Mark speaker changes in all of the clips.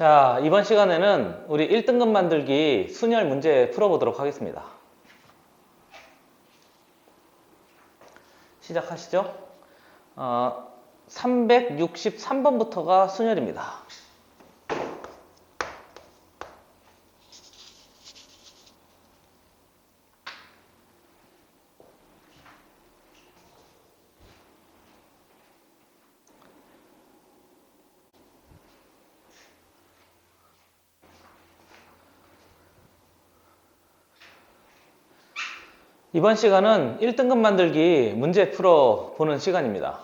Speaker 1: 자, 이번 시간에는 우리 1등급 만들기 순열 문제 풀어보도록 하겠습니다. 시작하시죠. 363번부터가 순열입니다. 이번 시간은 1등급 만들기 문제 풀어보는 시간입니다.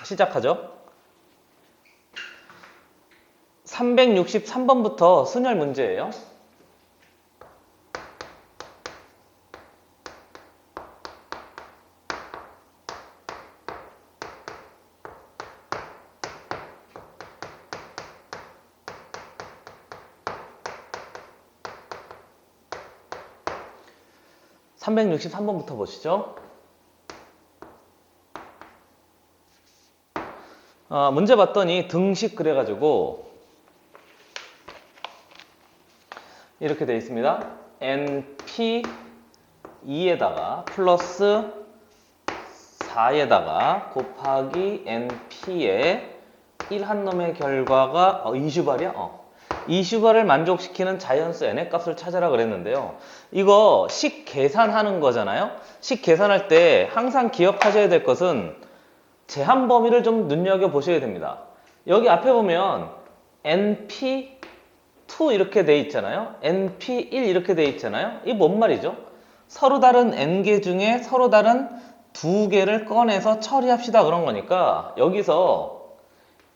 Speaker 1: 시작하죠. 363번부터 순열 문제예요. (363번부터) 보시죠. 문제 봤더니 등식 그래가지고 이렇게 되어 있습니다. np2에다가 플러스 4에다가 곱하기 np의 1한 놈의 결과가 이슈발이야? 이슈발을 만족시키는 자연수 n의 값을 찾아라 그랬는데요. 이거 식 계산하는 거잖아요. 식 계산할 때 항상 기억하셔야 될 것은 제한 범위를 좀 눈여겨보셔야 됩니다. 여기 앞에 보면 np2 이렇게 돼 있잖아요. np1 이렇게 돼 있잖아요. 이게 뭔 말이죠? 서로 다른 n개 중에 서로 다른 두 개를 꺼내서 처리합시다 그런 거니까 여기서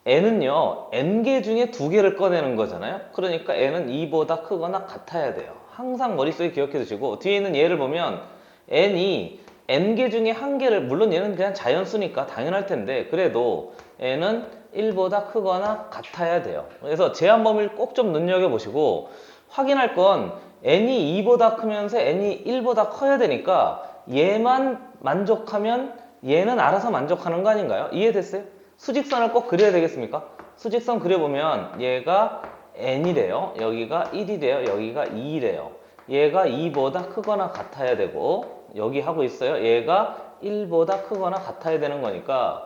Speaker 1: n은요 n개 중에 두 개를 꺼내는 거잖아요. 그러니까 n은 2보다 크거나 같아야 돼요. 항상 머릿속에 기억해 두시고 뒤에 있는 예를 보면 n이 n개 중에 한 개를, 물론 얘는 그냥 자연수니까 당연할 텐데 그래도 n은 1보다 크거나 같아야 돼요. 그래서 제한 범위를 꼭 좀 눈여겨보시고 확인할 건 n이 2보다 크면서 n이 1보다 커야 되니까 얘만 만족하면 얘는 알아서 만족하는 거 아닌가요? 이해됐어요? 수직선을 꼭 그려야 되겠습니까? 수직선 그려보면 얘가 n이래요. 여기가 1이래요. 여기가 2래요. 얘가 2보다 크거나 같아야 되고 여기 하고 있어요. 얘가 1보다 크거나 같아야 되는 거니까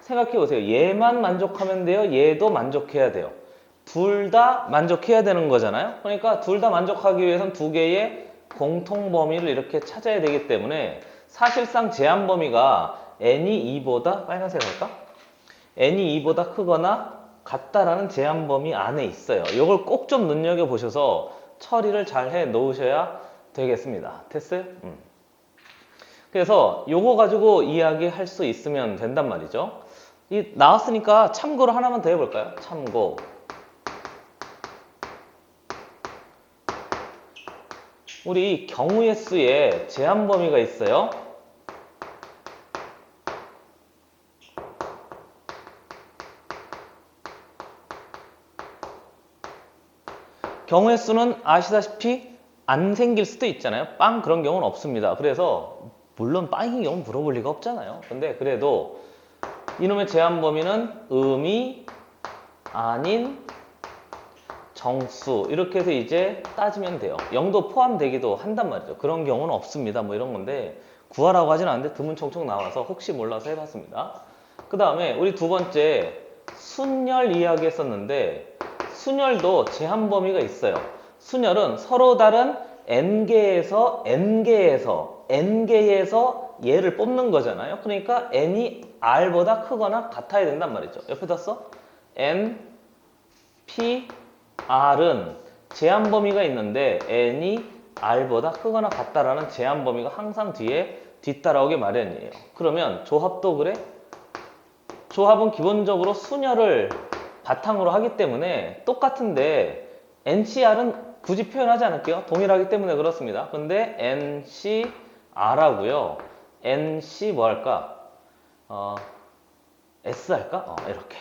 Speaker 1: 생각해 보세요. 얘만 만족하면 돼요. 얘도 만족해야 돼요. 둘 다 만족해야 되는 거잖아요. 그러니까 둘 다 만족하기 위해서는 두 개의 공통 범위를 이렇게 찾아야 되기 때문에 사실상 제한 범위가 n이 2보다, 빨간색 할까? n이 2보다 크거나 같다라는 제한 범위 안에 있어요. 이걸 꼭 좀 눈여겨보셔서 처리를 잘 해 놓으셔야 되겠습니다. 됐어요? 그래서 요거 가지고 이야기할 수 있으면 된단 말이죠. 나왔으니까 참고로 하나만 더 해볼까요? 참고. 우리 경우의 수에 제한 범위가 있어요. 경우의 수는 아시다시피 안 생길 수도 있잖아요. 빵 그런 경우는 없습니다. 그래서 물론 빵인 경우는 물어볼 리가 없잖아요. 근데 그래도 이놈의 제한 범위는 음이 아닌 정수 이렇게 해서 이제 따지면 돼요. 0도 포함되기도 한단 말이죠. 그런 경우는 없습니다. 뭐 이런 건데 구하라고 하진 않는데 드문총총 나와서 혹시 몰라서 해봤습니다. 그 다음에 우리 두 번째 순열 이야기 했었는데 순열도 제한 범위가 있어요. 순열은 서로 다른 n개에서 얘를 뽑는 거잖아요. 그러니까 n이 r보다 크거나 같아야 된단 말이죠. 옆에다 써? n, p, r은 제한 범위가 있는데 n이 r보다 크거나 같다라는 제한 범위가 항상 뒤에 뒤따라오게 마련이에요. 그러면 조합도 그래? 조합은 기본적으로 순열을 바탕으로 하기 때문에 똑같은데 NCR은 굳이 표현하지 않을게요. 동일하기 때문에 그렇습니다. 근데 NCR하고요. NC 뭐 할까? S 할까? 이렇게.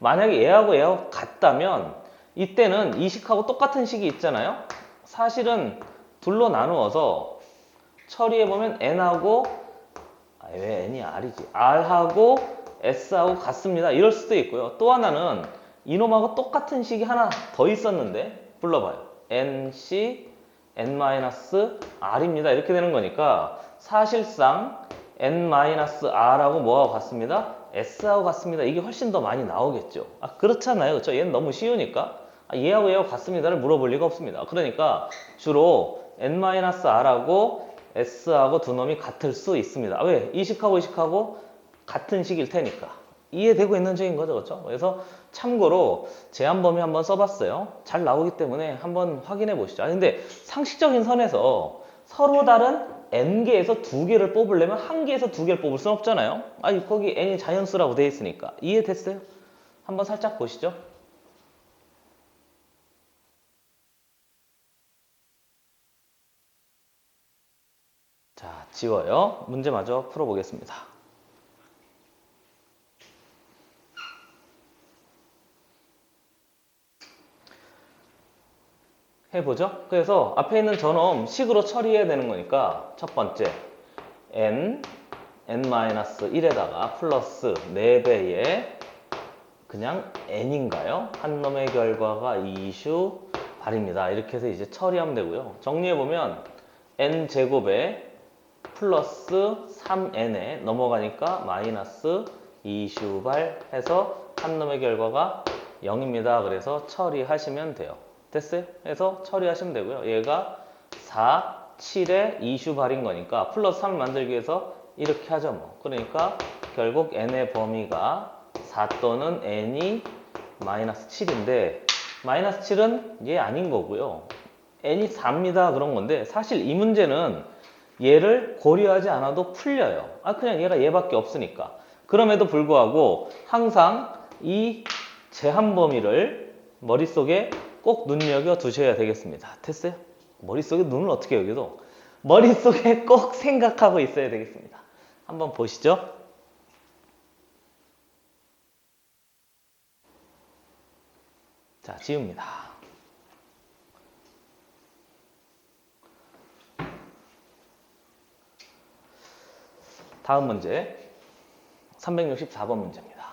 Speaker 1: 만약에 얘하고 같다면 이때는 이 식하고 똑같은 식이 있잖아요. 사실은 둘로 나누어서 처리해보면 N하고 왜 N이 R이지? R하고 S하고 같습니다. 이럴 수도 있고요. 또 하나는 이놈하고 똑같은 식이 하나 더 있었는데 불러봐요. nc n-r입니다. 이렇게 되는 거니까 사실상 n-r하고 뭐하고 같습니다? s하고 같습니다. 이게 훨씬 더 많이 나오겠죠. 그렇잖아요. 그렇죠? 얘는 너무 쉬우니까 얘하고 같습니다를 물어볼 리가 없습니다. 그러니까 주로 n-r하고 s하고 두 놈이 같을 수 있습니다. 왜? 이 식하고 이 식하고 같은 식일 테니까. 이해되고 있는 중인 거죠. 그렇죠? 그래서 참고로 제한 범위 한번 써봤어요. 잘 나오기 때문에 한번 확인해 보시죠. 근데 상식적인 선에서 서로 다른 n개에서 두 개를 뽑으려면 한 개에서 두 개를 뽑을 순 없잖아요. 거기 n이 자연수라고 돼 있으니까. 이해됐어요? 한번 살짝 보시죠. 자, 지워요. 문제 마저 풀어보겠습니다. 해보죠. 그래서 앞에 있는 저놈 식으로 처리해야 되는 거니까 첫 번째 n-1에다가 플러스 4배의 그냥 n인가요? 한 놈의 결과가 2슈발입니다. 이렇게 해서 이제 처리하면 되고요. 정리해보면 n제곱에 플러스 3n에 넘어가니까 마이너스 2슈발 해서 한 놈의 결과가 0입니다. 그래서 처리하시면 돼요. 됐어요? 해서 처리하시면 되고요. 얘가 4, 7에 2슈발인 거니까 플러스 3을 만들기 위해서 이렇게 하죠. 뭐. 그러니까 결국 n의 범위가 4 또는 n이 마이너스 7인데 마이너스 7은 얘 아닌 거고요. n이 4입니다. 그런 건데 사실 이 문제는 얘를 고려하지 않아도 풀려요. 그냥 얘가 얘밖에 없으니까. 그럼에도 불구하고 항상 이 제한 범위를 머릿속에 꼭 눈여겨 두셔야 되겠습니다. 됐어요? 머릿속에 눈을 어떻게 여겨도 머릿속에 꼭 생각하고 있어야 되겠습니다. 한번 보시죠. 자, 지웁니다. 다음 문제 364번 문제입니다.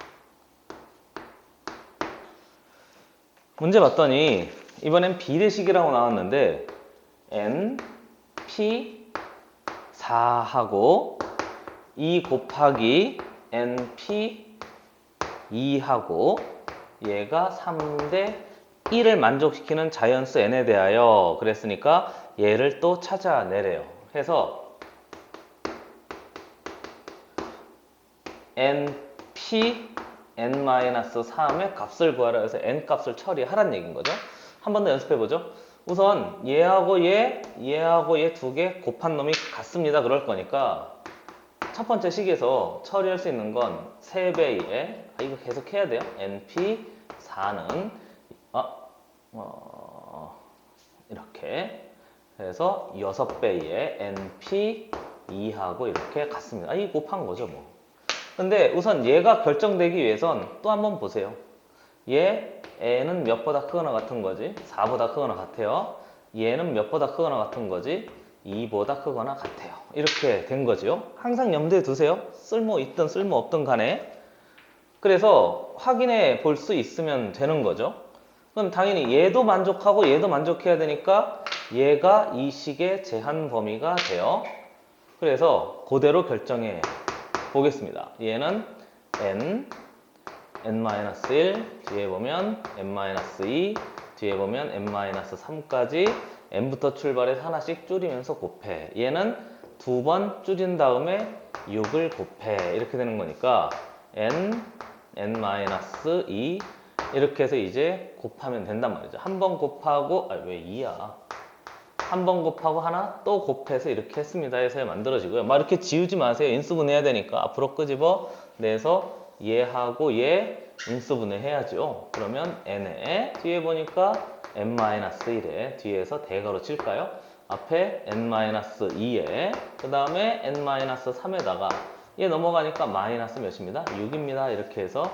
Speaker 1: 문제 봤더니 이번엔 비례식이라고 나왔는데 n, p, 4하고 2 곱하기 n, p, 2하고 얘가 3대 1을 만족시키는 자연수 n에 대하여 그랬으니까 얘를 또 찾아내래요. 해서 np n-3의 값을 구하라 해서 n 값을 처리하라는 얘기인 거죠. 한 번 더 연습해 보죠. 우선 얘하고 얘하고 얘 두 개 곱한 놈이 같습니다. 그럴 거니까 첫 번째 식에서 처리할 수 있는 건 3배의 이거 계속 해야 돼요. np4는 이렇게 해서 6배의 np2하고 이렇게 같습니다. 이 곱한 거죠 뭐. 근데 우선 얘가 결정되기 위해선 또 한번 보세요. 얘 n은 몇보다 크거나 같은 거지? 4보다 크거나 같아요. 얘는 몇보다 크거나 같은 거지? 2보다 크거나 같아요. 이렇게 된 거죠. 항상 염두에 두세요. 쓸모 있든 쓸모 없든 간에. 그래서 확인해 볼 수 있으면 되는 거죠. 그럼 당연히 얘도 만족하고 얘도 만족해야 되니까 얘가 이 식의 제한 범위가 돼요. 그래서 그대로 결정해 보겠습니다. 얘는 n-1, 뒤에 보면 n-2, 뒤에 보면 n-3까지 n부터 출발해서 하나씩 줄이면서 곱해. 얘는 두 번 줄인 다음에 6을 곱해. 이렇게 되는 거니까 n-2 이렇게 해서 이제 곱하면 된단 말이죠. 한 번 곱하고 왜 2야? 한 번 곱하고 하나 또 곱해서 이렇게 했습니다 해서 만들어지고요. 막 이렇게 지우지 마세요. 인수분해 해야 되니까 앞으로 끄집어 내서 얘하고 얘 인수분해 해야죠. 그러면 n에 뒤에 보니까 n-1에 뒤에서 대괄호 칠까요? 앞에 n-2에 그 다음에 n-3에다가 얘 넘어가니까 마이너스 몇입니다? 6입니다. 이렇게 해서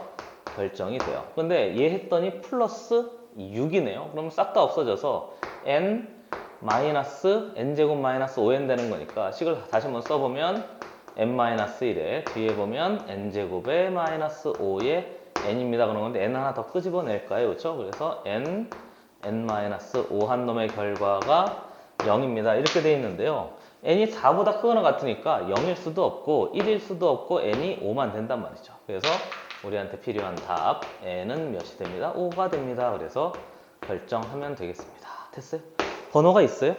Speaker 1: 결정이 돼요. 근데 얘 했더니 플러스 6이네요. 그럼 싹 다 없어져서 n제곱 마이너스 5n 되는 거니까 식을 다시 한번 써보면 n-1에 뒤에 보면 n제곱에 마이너스 5에 n입니다. 그런 건데 n 하나 더 끄집어낼까요? 그렇죠? 그래서 n-5 한 놈의 결과가 0입니다. 이렇게 돼 있는데요. n이 4보다 크거나 같으니까 0일 수도 없고 1일 수도 없고 n이 5만 된단 말이죠. 그래서 우리한테 필요한 답 n은 몇이 됩니다? 5가 됩니다. 그래서 결정하면 되겠습니다. 됐어요? 번호가 있어요?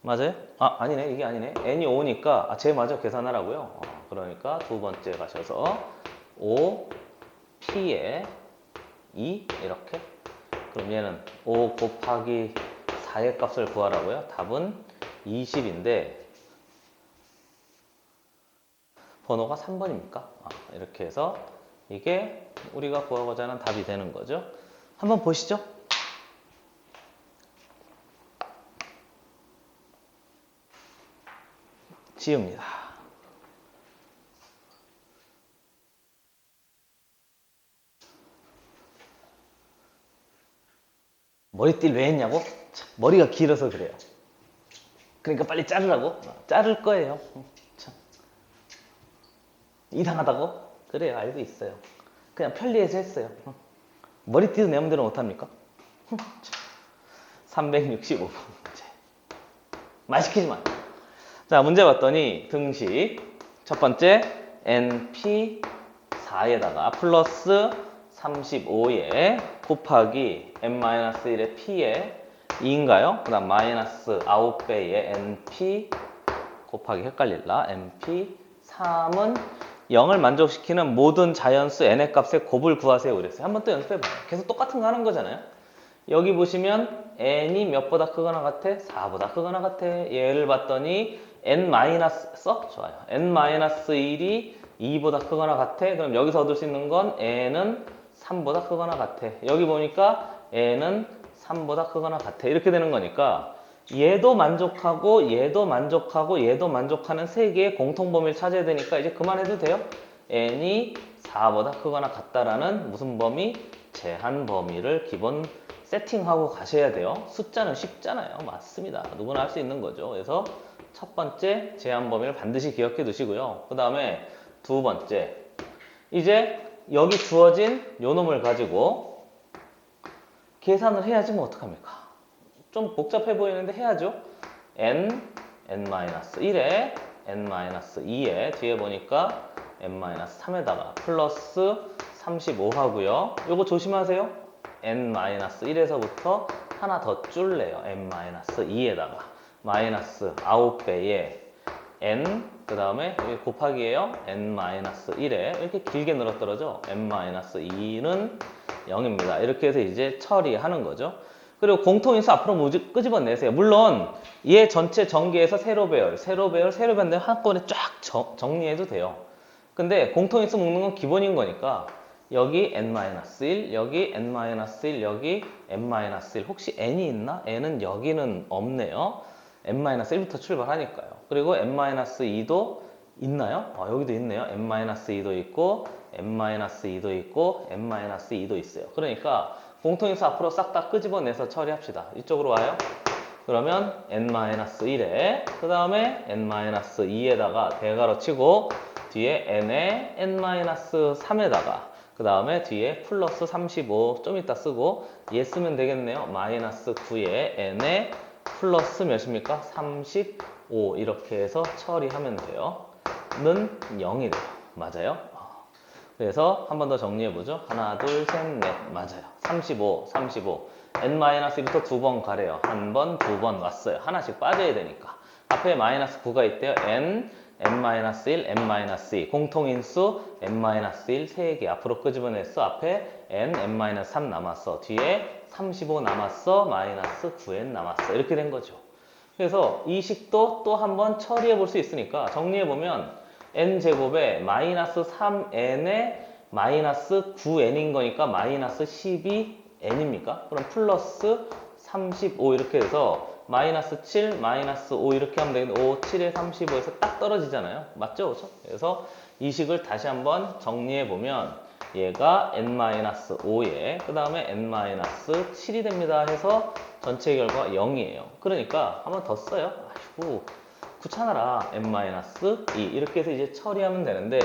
Speaker 1: 맞아요? 아니네. 이게 아니네. n이 5니까 제 맞아 계산하라고요. 그러니까 두 번째 가셔서 5p에 2 이렇게. 그럼 얘는 5 곱하기 4의 값을 구하라고요. 답은 20인데 번호가 3번입니까? 이렇게 해서 이게 우리가 구하고자 하는 답이 되는 거죠. 한번 보시죠. 지웁니다. 머리띠를 왜 했냐고? 참, 머리가 길어서 그래요. 그러니까 빨리 자르라고? 자를 거예요. 참. 이상하다고? 그래요, 알고 있어요. 그냥 편리해서 했어요. 머리띠도 내 맘대로 못합니까? 365번 문제. 말 시키지 마. 자, 문제 봤더니 등식 첫 번째 np4에다가 플러스 35에 곱하기 n-1의 p에 2인가요? 그 다음 마이너스 9배의 np 곱하기 헷갈릴라 np3은 0을 만족시키는 모든 자연수 n의 값의 곱을 구하세요 그랬어요. 한번 또 연습해봐요. 계속 똑같은 거 하는 거잖아요. 여기 보시면 n이 몇보다 크거나 같아? 4보다 크거나 같아. 얘를 봤더니 n 써? 좋아요. n-1이 2보다 크거나 같아. 그럼 여기서 얻을 수 있는 건 n은 3보다 크거나 같아. 여기 보니까 n은 3보다 크거나 같아. 이렇게 되는 거니까 얘도 만족하고 얘도 만족하고 얘도 만족하는 세 개의 공통범위를 찾아야 되니까 이제 그만해도 돼요. n이 4보다 크거나 같다라는 무슨 범위? 제한 범위를 기본 세팅하고 가셔야 돼요. 숫자는 쉽잖아요. 맞습니다. 누구나 할 수 있는 거죠. 그래서 첫 번째 제한 범위를 반드시 기억해 두시고요. 그 다음에 두 번째 이제 여기 주어진 요 놈을 가지고 계산을 해야지 뭐 어떡합니까? 좀 복잡해 보이는데 해야죠. n-1에 n-2에 뒤에 보니까 n-3에다가 플러스 35 하고요. 요거 조심하세요. n-1에서부터 하나 더 줄래요. n-2에다가 마이너스 9배의 n 그 다음에 여기 곱하기예요. n-1에 이렇게 길게 늘어떨어져. n-2는 0입니다. 이렇게 해서 이제 처리하는 거죠. 그리고 공통인수 앞으로 끄집어내세요. 물론 얘 전체 전개해서 세로 배열 한꺼번에 쫙 정리해도 돼요. 근데 공통인수 묶는 건 기본인 거니까 여기 n-1, 여기 n-1, 여기 n-1 혹시 n이 있나? n은 여기는 없네요. n-1부터 출발하니까요. 그리고 n-2도 있나요? 여기도 있네요. n-2도 있고 n-2도 있고 n-2도 있어요. 그러니까 공통인수 앞으로 싹 다 끄집어내서 처리합시다. 이쪽으로 와요. 그러면 n-1에 그 다음에 n-2에다가 대괄호 치고 뒤에 n에 n-3에다가 그 다음에 뒤에 플러스 35 좀 이따 쓰고 얘 쓰면 되겠네요. 마이너스 9에 n에 플러스 몇입니까? 35 이렇게 해서 처리하면 돼요. 는 0이 돼요. 맞아요? 그래서 한 번 더 정리해보죠. 하나, 둘, 셋, 넷. 맞아요. 35, 35. n-1부터 두 번 가래요. 한 번, 두 번 왔어요. 하나씩 빠져야 되니까. 앞에 마이너스 9가 있대요. n-1, n-2. 공통인수 n-1 3개. 앞으로 끄집어냈어. 앞에 n-3 남았어. 뒤에 35 남았어. 마이너스 9n 남았어. 이렇게 된 거죠. 그래서 이 식도 또 한 번 처리해 볼 수 있으니까 정리해보면 n제곱에 마이너스 3n에 마이너스 9n인 거니까 마이너스 12n입니까? 그럼 플러스 35 이렇게 해서 마이너스 7, 마이너스 5 이렇게 하면 되겠는데 5, 7에 35에서 딱 떨어지잖아요. 맞죠? 그래서 이 식을 다시 한번 정리해보면 얘가 n-5에 그 다음에 n-7이 됩니다 해서 전체 결과가 0이에요. 그러니까 한 번 더 써요. 아이고 귀찮아라. n-2 이렇게 해서 이제 처리하면 되는데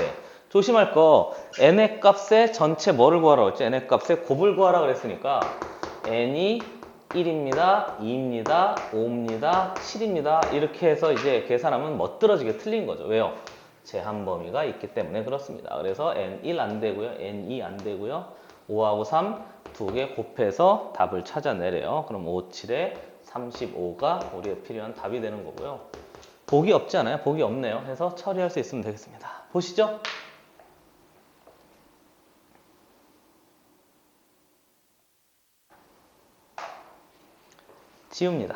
Speaker 1: 조심할 거 n의 값의 전체 뭐를 구하라고 했지? n의 값의 곱을 구하라 그랬으니까 n이 1입니다, 2입니다, 5입니다, 7입니다. 이렇게 해서 이제 계산하면 멋들어지게 틀린 거죠. 왜요? 제한 범위가 있기 때문에 그렇습니다. 그래서 n1 안 되고요, n2 안 되고요, 5하고 3 두 개 곱해서 답을 찾아내래요. 그럼 5, 7에 35가 우리의 필요한 답이 되는 거고요. 복이 없지 않아요? 복이 없네요. 해서 처리할 수 있으면 되겠습니다. 보시죠. 지웁니다.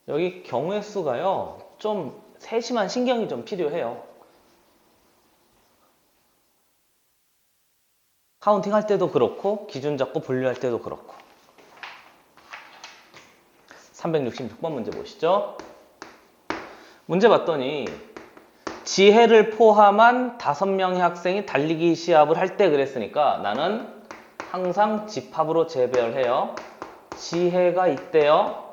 Speaker 1: 여기 경우의 수가요, 좀 세심한 신경이 좀 필요해요. 카운팅 할 때도 그렇고, 기준 잡고 분류할 때도 그렇고. 366번 문제 보시죠. 문제 봤더니, 지혜를 포함한 5명의 학생이 달리기 시합을 할 때 그랬으니까 나는 항상 집합으로 재배열해요. 지혜가 있대요.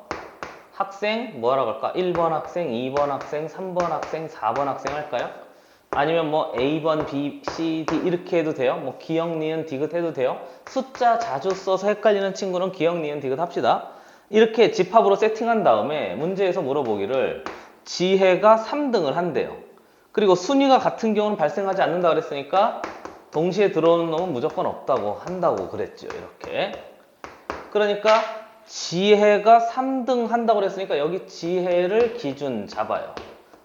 Speaker 1: 학생 뭐 하라고 할까? 1번 학생, 2번 학생, 3번 학생, 4번 학생 할까요? 아니면 뭐 A번, B, C, D 이렇게 해도 돼요. 뭐 기역, 니은, 디귿 해도 돼요. 숫자 자주 써서 헷갈리는 친구는 기역, 니은, 디귿 합시다. 이렇게 집합으로 세팅한 다음에 문제에서 물어보기를 지혜가 3등을 한대요. 그리고 순위가 같은 경우는 발생하지 않는다 그랬으니까 동시에 들어오는 놈은 무조건 없다고 한다고 그랬죠. 이렇게. 그러니까 지혜가 3등 한다고 그랬으니까 여기 지혜를 기준 잡아요.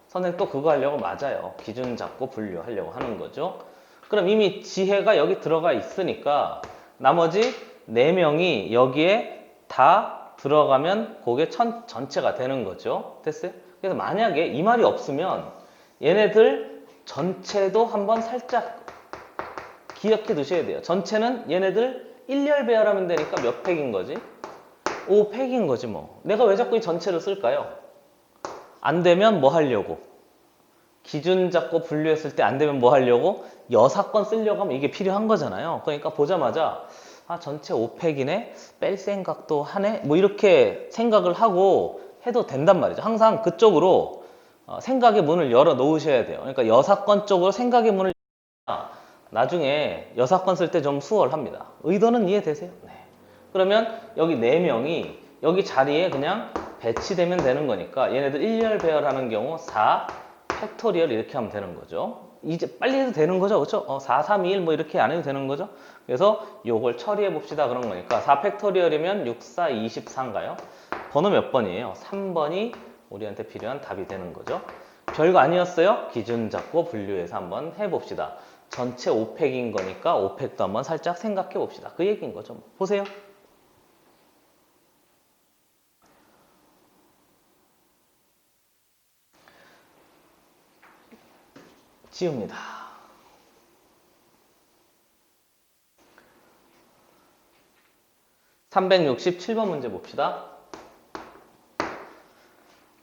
Speaker 1: 선생님 또 그거 하려고 맞아요. 기준 잡고 분류하려고 하는 거죠. 그럼 이미 지혜가 여기 들어가 있으니까 나머지 4명이 여기에 다 들어가면 그게 전체가 되는 거죠. 됐어요? 그래서 만약에 이 말이 없으면 얘네들 전체도 한번 살짝 기억해 두셔야 돼요. 전체는 얘네들 1열 배열하면 되니까 몇 팩인 거지? 5팩인 거지 뭐. 내가 왜 자꾸 이 전체를 쓸까요? 안 되면 뭐 하려고? 기준 잡고 분류했을 때 안 되면 뭐 하려고? 여사건 쓰려고 하면 이게 필요한 거잖아요. 그러니까 보자마자 아 전체 5팩이네? 뺄 생각도 하네? 뭐 이렇게 생각을 하고 해도 된단 말이죠. 항상 그쪽으로 생각의 문을 열어 놓으셔야 돼요. 그러니까 여사건 쪽으로 생각의 문을 나중에 여사건 쓸 때 좀 수월합니다. 의도는 이해되세요? 네. 그러면 여기 4명이 여기 자리에 그냥 배치되면 되는 거니까 얘네들 1열 배열하는 경우 4 팩토리얼 이렇게 하면 되는 거죠. 이제 빨리 해도 되는 거죠. 그렇죠? 4, 3, 2, 1 뭐 이렇게 안 해도 되는 거죠. 그래서 요걸 처리해 봅시다 그런 거니까 4 팩토리얼이면 6, 4, 24인가요? 번호 몇 번이에요? 3번이 우리한테 필요한 답이 되는 거죠. 별거 아니었어요? 기준 잡고 분류해서 한번 해봅시다. 전체 5팩인 거니까 5팩도 한번 살짝 생각해 봅시다. 그 얘기인 거죠. 보세요. 지웁니다. (367번) 문제 봅시다.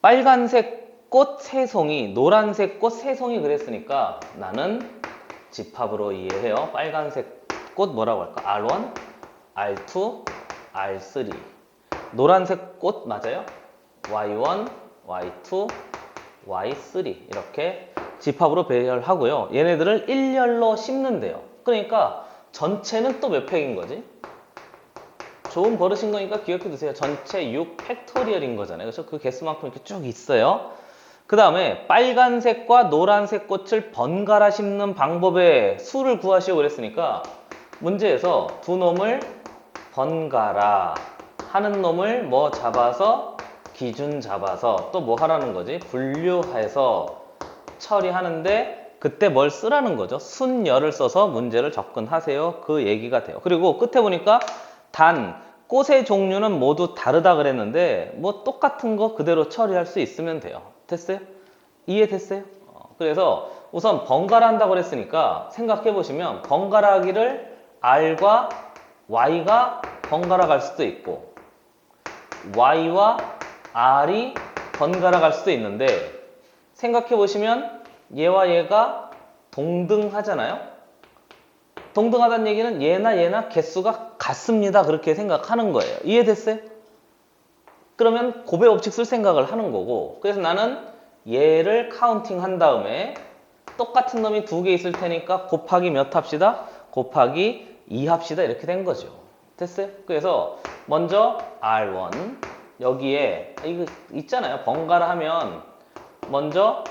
Speaker 1: 빨간색 꽃 3송이, 노란색 꽃 3송이 그랬으니까 나는 집합으로 이해해요. 빨간색 꽃 뭐라고 할까? R1, R2, R3. 노란색 꽃 맞아요? Y1, Y2, Y3 이렇게 집합으로 배열하고요. 얘네들을 1열로 씹는데요. 그러니까 전체는 또 몇 팩인 거지? 좋은 버릇인 거니까 기억해 두세요. 전체 6 팩토리얼인 거잖아요. 그래서 그 개수만큼 이렇게 쭉 있어요. 그 다음에 빨간색과 노란색 꽃을 번갈아 심는 방법의 수를 구하시오 그랬으니까 문제에서 두 놈을 번갈아 하는 놈을 뭐 잡아서 기준 잡아서 또 뭐 하라는 거지? 분류해서 처리하는데 그때 뭘 쓰라는 거죠? 순열을 써서 문제를 접근하세요. 그 얘기가 돼요. 그리고 끝에 보니까 단 꽃의 종류는 모두 다르다 그랬는데 뭐 똑같은 거 그대로 처리할 수 있으면 돼요. 됐어요? 이해됐어요? 그래서 우선 번갈아 한다고 그랬으니까 생각해 보시면 번갈아 하기를 R과 Y가 번갈아 갈 수도 있고 Y와 R이 번갈아 갈 수도 있는데 생각해 보시면 얘와 얘가 동등하잖아요. 동등하다는 얘기는 얘나 얘나 개수가 같습니다. 그렇게 생각하는 거예요. 이해됐어요? 그러면 곱의 법칙 쓸 생각을 하는 거고, 그래서 나는 얘를 카운팅 한 다음에 똑같은 놈이 두 개 있을 테니까 곱하기 몇 합시다? 곱하기 2 합시다. 이렇게 된 거죠. 됐어요? 그래서 먼저 R1 여기에 이거 있잖아요. 번갈아 하면 먼저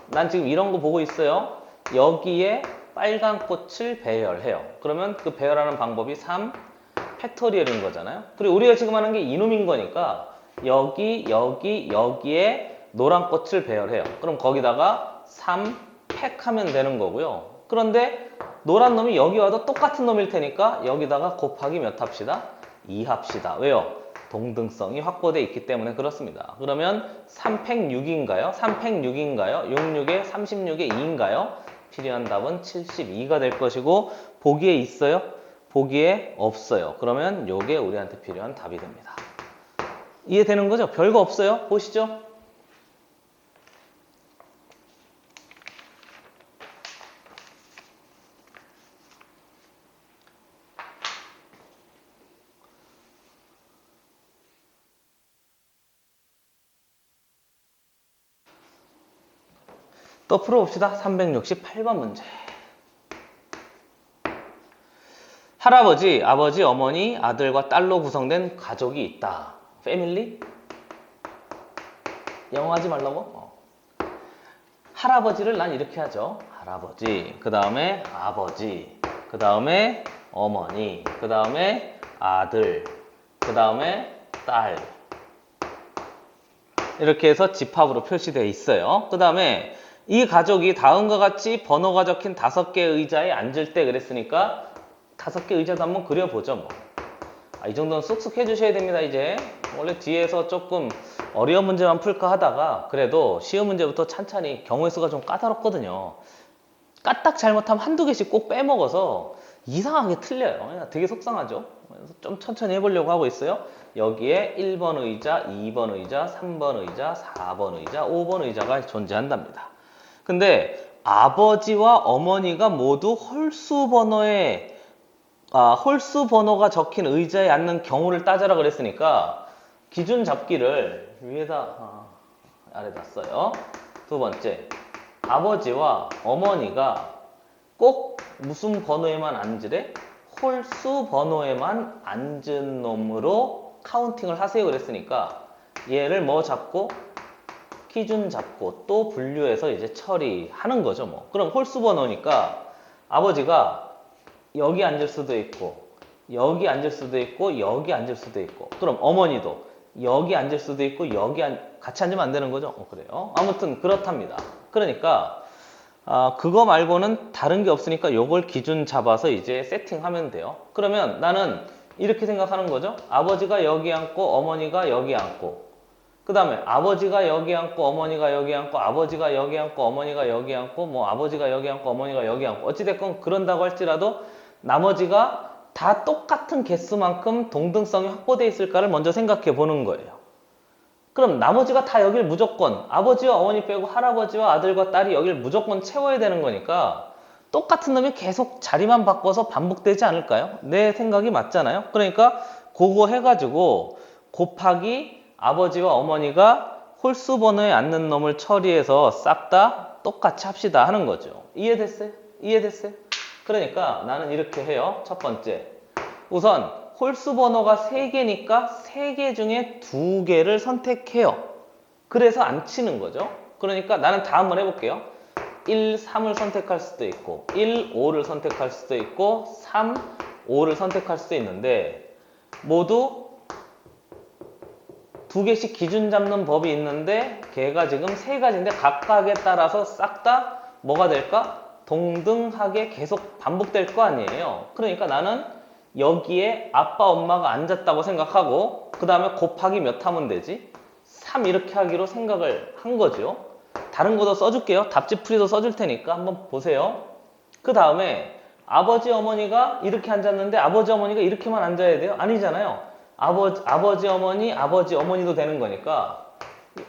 Speaker 1: 난 지금 이런 거 보고 있어요. 여기에 빨간 꽃을 배열해요. 그러면 그 배열하는 방법이 3 팩토리얼인 거잖아요. 그리고 우리가 지금 하는 게 이놈인 거니까 여기에 노란 꽃을 배열해요. 그럼 거기다가 3 팩 하면 되는 거고요. 그런데 노란 놈이 여기 와도 똑같은 놈일 테니까 여기다가 곱하기 몇 합시다? 2 합시다. 왜요? 동등성이 확보되어 있기 때문에 그렇습니다. 그러면 3팩 6인가요? 3팩 6인가요? 66에 36에 2인가요? 필요한 답은 72가 될 것이고 보기에 있어요? 보기에 없어요. 그러면 요게 우리한테 필요한 답이 됩니다. 이해되는 거죠? 별거 없어요. 보시죠. 또 풀어봅시다. 368번 문제. 할아버지, 아버지, 어머니, 아들과 딸로 구성된 가족이 있다. 패밀리? 영어 하지 말라고? 할아버지를 난 이렇게 하죠. 할아버지, 그 다음에 아버지, 그 다음에 어머니, 그 다음에 아들, 그 다음에 딸. 이렇게 해서 집합으로 표시되어 있어요. 그 다음에 이 가족이 다음과 같이 번호가 적힌 5개의 의자에 앉을 때 그랬으니까 5개 의자도 한번 그려보죠. 뭐. 이 정도는 쑥쑥 해주셔야 됩니다. 이제 원래 뒤에서 조금 어려운 문제만 풀까 하다가 그래도 쉬운 문제부터 찬찬히 경우의 수가 좀 까다롭거든요. 까딱 잘못하면 한두 개씩 꼭 빼먹어서 이상하게 틀려요. 되게 속상하죠. 그래서 좀 천천히 해보려고 하고 있어요. 여기에 1번 의자, 2번 의자, 3번 의자, 4번 의자, 5번 의자가 존재한답니다. 근데 아버지와 어머니가 모두 홀수 번호가 적힌 의자에 앉는 경우를 따져라 그랬으니까 기준 잡기를 위에다 아래다 써요. 두 번째, 아버지와 어머니가 꼭 무슨 번호에만 앉으래? 홀수 번호에만 앉은 놈으로 카운팅을 하세요 그랬으니까 얘를 뭐 잡고 기준 잡고 또 분류해서 이제 처리하는 거죠. 뭐. 그럼 홀수 번호니까 아버지가 여기 앉을 수도 있고 여기 앉을 수도 있고 여기 앉을 수도 있고 그럼 어머니도 여기 앉을 수도 있고 같이 앉으면 안 되는 거죠? 그래요. 아무튼 그렇답니다. 그러니까 그거 말고는 다른 게 없으니까 요걸 기준 잡아서 이제 세팅하면 돼요. 그러면 나는 이렇게 생각하는 거죠. 아버지가 여기 앉고 어머니가 여기 앉고 그 다음에 아버지가 여기 앉고 어머니가 여기 앉고 아버지가 여기 앉고 어머니가 여기 앉고 뭐 아버지가 여기 앉고 어머니가 여기 앉고 어찌됐건 그런다고 할지라도 나머지가 다 똑같은 개수만큼 동등성이 확보되어 있을까를 먼저 생각해 보는 거예요. 그럼 나머지가 다 여길 무조건 아버지와 어머니 빼고 할아버지와 아들과 딸이 여길 무조건 채워야 되는 거니까 똑같은 놈이 계속 자리만 바꿔서 반복되지 않을까요? 내 생각이 맞잖아요. 그러니까 그거 해가지고 곱하기 아버지와 어머니가 홀수 번호에 앉는 놈을 처리해서 싹 다 똑같이 합시다 하는 거죠. 이해됐어요? 이해됐어요? 그러니까 나는 이렇게 해요. 첫 번째, 우선 홀수 번호가 3개니까 3개 중에 2개를 선택해요. 그래서 안 치는 거죠. 그러니까 나는 다 한번 해볼게요. 1, 3을 선택할 수도 있고 1, 5를 선택할 수도 있고 3, 5를 선택할 수도 있는데 모두 2개씩 기준 잡는 법이 있는데 걔가 지금 3가지인데 각각에 따라서 싹 다 뭐가 될까? 동등하게 계속 반복될 거 아니에요. 그러니까 나는 여기에 아빠 엄마가 앉았다고 생각하고 그 다음에 곱하기 몇 하면 되지? 3 이렇게 하기로 생각을 한 거죠. 다른 거도 써줄게요. 답지풀이도 써줄 테니까 한번 보세요. 그 다음에 아버지 어머니가 이렇게 앉았는데 아버지 어머니가 이렇게만 앉아야 돼요? 아니잖아요. 아버지 어머니도 되는 거니까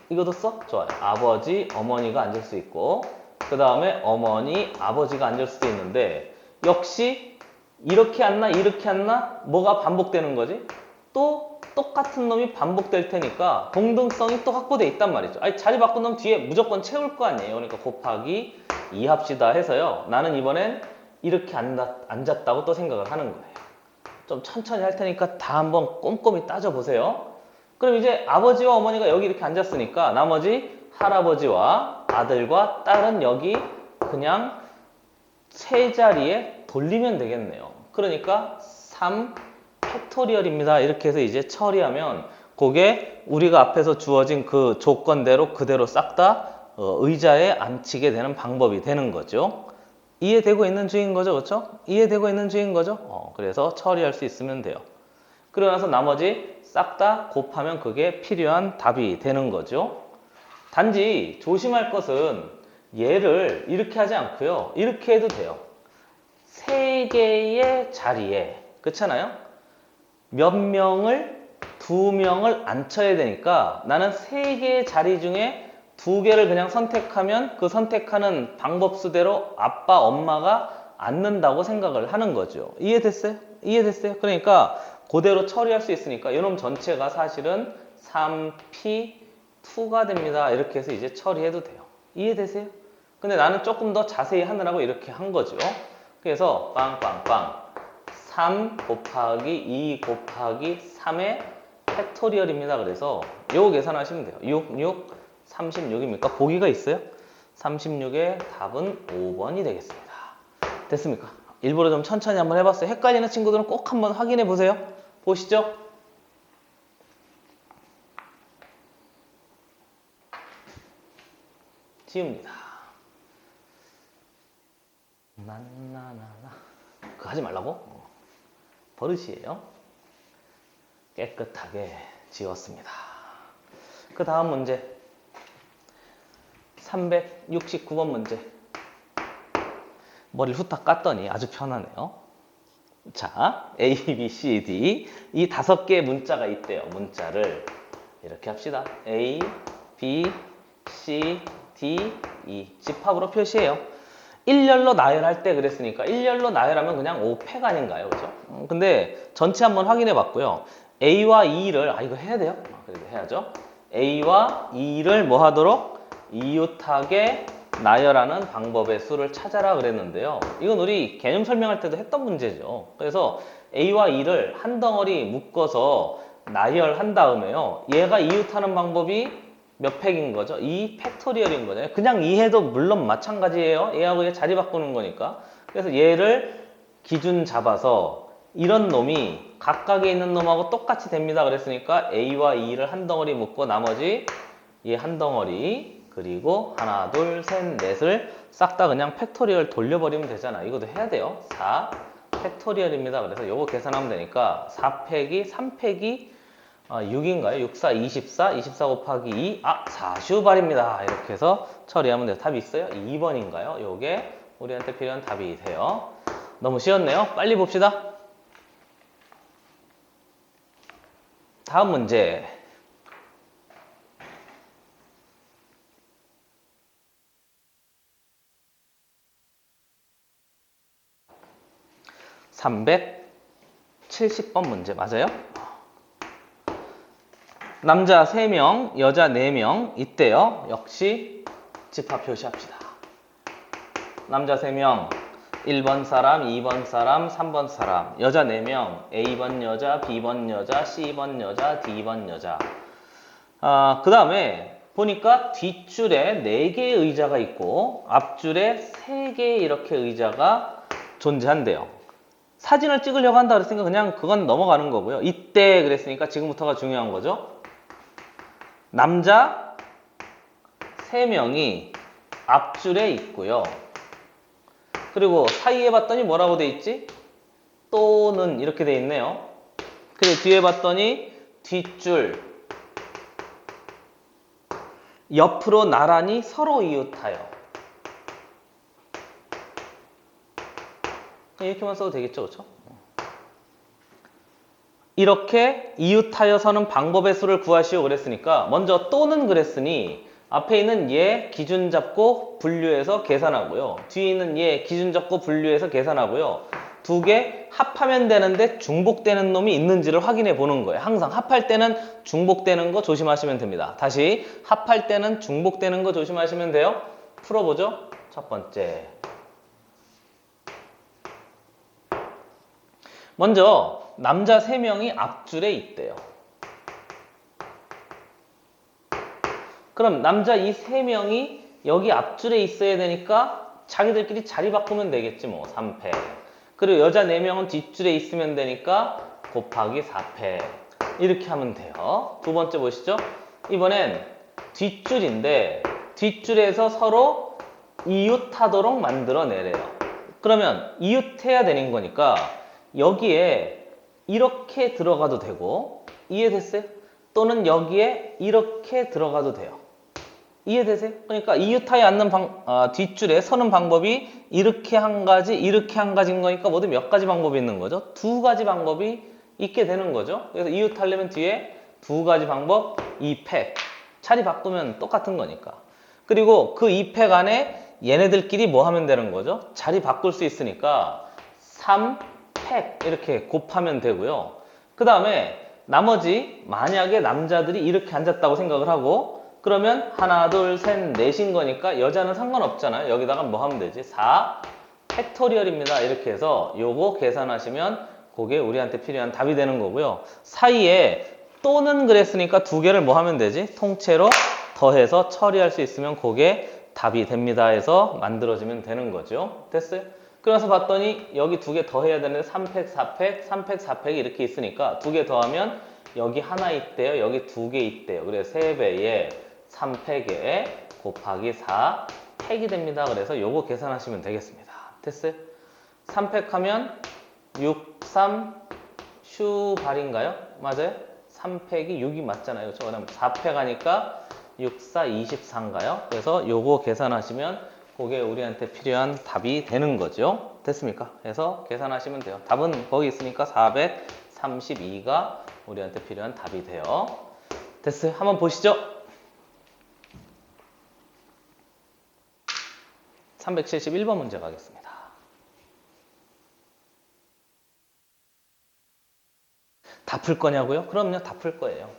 Speaker 1: 이것도 써? 좋아요. 아버지 어머니가 앉을 수 있고 그 다음에 어머니, 아버지가 앉을 수도 있는데 역시 이렇게 앉나 이렇게 앉나 뭐가 반복되는 거지? 또 똑같은 놈이 반복될 테니까 동등성이 또 확보돼 있단 말이죠. 아니 자리 바꾼 놈 뒤에 무조건 채울 거 아니에요. 그러니까 곱하기 2 합시다 해서요. 나는 이번엔 이렇게 앉았다고 또 생각을 하는 거예요. 좀 천천히 할 테니까 다 한번 꼼꼼히 따져보세요. 그럼 이제 아버지와 어머니가 여기 이렇게 앉았으니까 나머지 할아버지와 아들과 딸은 여기 그냥 세 자리에 돌리면 되겠네요. 그러니까 3 팩토리얼입니다. 이렇게 해서 이제 처리하면 그게 우리가 앞에서 주어진 그 조건대로 그대로 싹 다 의자에 앉히게 되는 방법이 되는 거죠. 이해되고 있는 중인 거죠, 그렇죠? 이해되고 있는 중인 거죠? 그래서 처리할 수 있으면 돼요. 그러고 나서 나머지 싹 다 곱하면 그게 필요한 답이 되는 거죠. 단지 조심할 것은 얘를 이렇게 하지 않고요. 이렇게 해도 돼요. 세 개의 자리에, 그렇잖아요? 몇 명을, 2명을 앉혀야 되니까 나는 세 개의 자리 중에 2개를 그냥 선택하면 그 선택하는 방법 수대로 아빠, 엄마가 앉는다고 생각을 하는 거죠. 이해됐어요? 이해됐어요? 그러니까 그대로 처리할 수 있으니까 이놈 전체가 사실은 3P2가 됩니다. 이렇게 해서 이제 처리해도 돼요. 이해되세요? 근데 나는 조금 더 자세히 하느라고 이렇게 한 거죠. 그래서 빵빵빵 3 곱하기 2 곱하기 3의 팩토리얼입니다. 그래서 요거 계산하시면 돼요. 6, 6, 36입니까? 보기가 있어요? 36의 답은 5번이 되겠습니다. 됐습니까? 일부러 좀 천천히 한번 해봤어요. 헷갈리는 친구들은 꼭 한번 확인해 보세요. 보시죠. 지웁니다. 나나나나 그거 하지 말라고? 버릇이에요. 깨끗하게 지웠습니다. 그 다음 문제 369번 문제. 머리를 후딱 깠더니 아주 편하네요. 자, A, B, C, D 이 5개의 문자가 있대요. 문자를 이렇게 합시다. A, B, C, D, E 집합으로 표시해요. 일렬로 나열할 때 그랬으니까 일렬로 나열하면 그냥 5팩 아닌가요? 그죠? 근데 전체 한번 확인해 봤고요. A와 E를 이거 해야 돼요? 그래도 해야죠. A와 E를 뭐 하도록? 이웃하게 나열하는 방법의 수를 찾아라 그랬는데요. 이건 우리 개념 설명할 때도 했던 문제죠. 그래서 A와 E를 한 덩어리 묶어서 나열한 다음에요. 얘가 이웃하는 방법이 몇 팩인 거죠? 2 팩토리얼인 거잖아요. 그냥 2해도 물론 마찬가지예요. 얘하고 얘 자리 바꾸는 거니까. 그래서 얘를 기준 잡아서 이런 놈이 각각에 있는 놈하고 똑같이 됩니다. 그랬으니까 A와 E를 한 덩어리 묶고 나머지 얘 한 덩어리 그리고 하나, 둘, 셋, 넷을 싹 다 그냥 팩토리얼 돌려버리면 되잖아. 이것도 해야 돼요. 4 팩토리얼입니다. 그래서 요거 계산하면 되니까 4팩이 3팩이 6인가요? 6, 4, 24, 24 곱하기 2, 4슈발입니다. 이렇게 해서 처리하면 돼요. 답이 있어요? 2번인가요? 요게 우리한테 필요한 답이 돼요. 너무 쉬웠네요. 빨리 봅시다. 다음 문제. (370번) 문제 맞아요? 남자 3명, 여자 4명 있대요. 역시 집합 표시합시다. 남자 3명, 1번 사람, 2번 사람, 3번 사람. 여자 4명, A번 여자, B번 여자, C번 여자, D번 여자. 그 다음에 보니까 뒷줄에 4개의 의자가 있고 앞줄에 3개의 이렇게 의자가 존재한대요. 사진을 찍으려고 한다 그랬으니까 그냥 그건 넘어가는 거고요. 이때 그랬으니까 지금부터가 중요한 거죠. 남자 3명이 앞줄에 있고요. 그리고 사이에 봤더니 뭐라고 돼 있지? 또는 이렇게 돼 있네요. 그리고 뒤에 봤더니 뒷줄 옆으로 나란히 서로 이웃하여. 이렇게만 써도 되겠죠, 그렇죠? 이렇게 이웃하여 서는 방법의 수를 구하시오 그랬으니까 먼저 또는 그랬으니 앞에 있는 얘 기준 잡고 분류해서 계산하고요. 뒤에 있는 얘 기준 잡고 분류해서 계산하고요. 두 개 합하면 되는데 중복되는 놈이 있는지를 확인해 보는 거예요. 항상 합할 때는 중복되는 거 조심하시면 됩니다. 다시 합할 때는 중복되는 거 조심하시면 돼요. 풀어보죠. 첫 번째. 먼저 남자 3명이 앞줄에 있대요. 그럼 남자 이 3명이 여기 앞줄에 있어야 되니까 자기들끼리 자리 바꾸면 되겠지 뭐. 3패. 그리고 여자 4명은 뒷줄에 있으면 되니까 곱하기 4패. 이렇게 하면 돼요. 두 번째 보시죠. 이번엔 뒷줄인데 뒷줄에서 서로 이웃하도록 만들어내래요. 그러면 이웃해야 되는 거니까 여기에 이렇게 들어가도 되고 이해됐어요? 또는 여기에 이렇게 들어가도 돼요. 이해되세요? 그러니까 이웃하에 앉는 뒷줄에 서는 방법이 이렇게 한 가지, 이렇게 한 가지인 거니까 모두 몇 가지 방법이 있는 거죠? 2가지 방법이 있게 되는 거죠. 그래서 이웃하려면 뒤에 2가지 방법, 2팩. 자리 바꾸면 똑같은 거니까. 그리고 그 2팩 안에 얘네들끼리 뭐 하면 되는 거죠? 자리 바꿀 수 있으니까 3팩 이렇게 곱하면 되고요. 그 다음에 나머지 만약에 남자들이 이렇게 앉았다고 생각을 하고 그러면 하나, 둘, 셋, 넷인 거니까 여자는 상관없잖아요. 여기다가 뭐 하면 되지? 4 팩토리얼입니다. 이렇게 해서 요거 계산하시면 그게 우리한테 필요한 답이 되는 거고요. 사이에 또는 그랬으니까 2개를 뭐 하면 되지? 통째로 더해서 처리할 수 있으면 그게 답이 됩니다 해서 만들어지면 되는 거죠. 됐어요? 그래서 봤더니 여기 2개 더해야 되는데 3팩, 4팩, 3팩, 4팩이 이렇게 있으니까 2개 더하면 여기 하나 있대요. 여기 2개 있대요. 그래서 3배에 3팩에 곱하기 4팩이 됩니다. 그래서 요거 계산하시면 되겠습니다. 됐어요? 3팩 하면 6, 3, 슈발인가요? 맞아요? 3팩이 6이 맞잖아요. 그렇죠? 그다음 4팩 하니까 6, 4, 24인가요? 그래서 요거 계산하시면 그게 우리한테 필요한 답이 되는 거죠. 됐습니까? 그래서 계산하시면 돼요. 답은 거기 있으니까 432가 우리한테 필요한 답이 돼요. 됐어요? 한번 보시죠. 371번 문제 가겠습니다. 다 풀 거냐고요? 그럼요, 다 풀 거예요.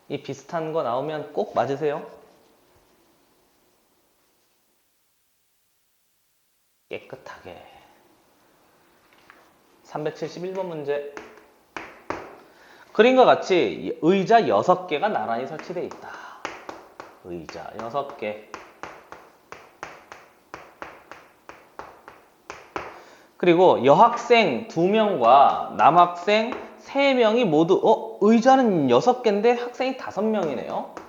Speaker 1: 이 비슷한 거 나오면 꼭 맞으세요. 깨끗하게. 371번 문제. 그림과 같이 의자 6개가 나란히 설치되어 있다. 의자 6개. 그리고 여학생 2명과 남학생 3명이 모두 의자는 6개인데 학생이 5명이네요.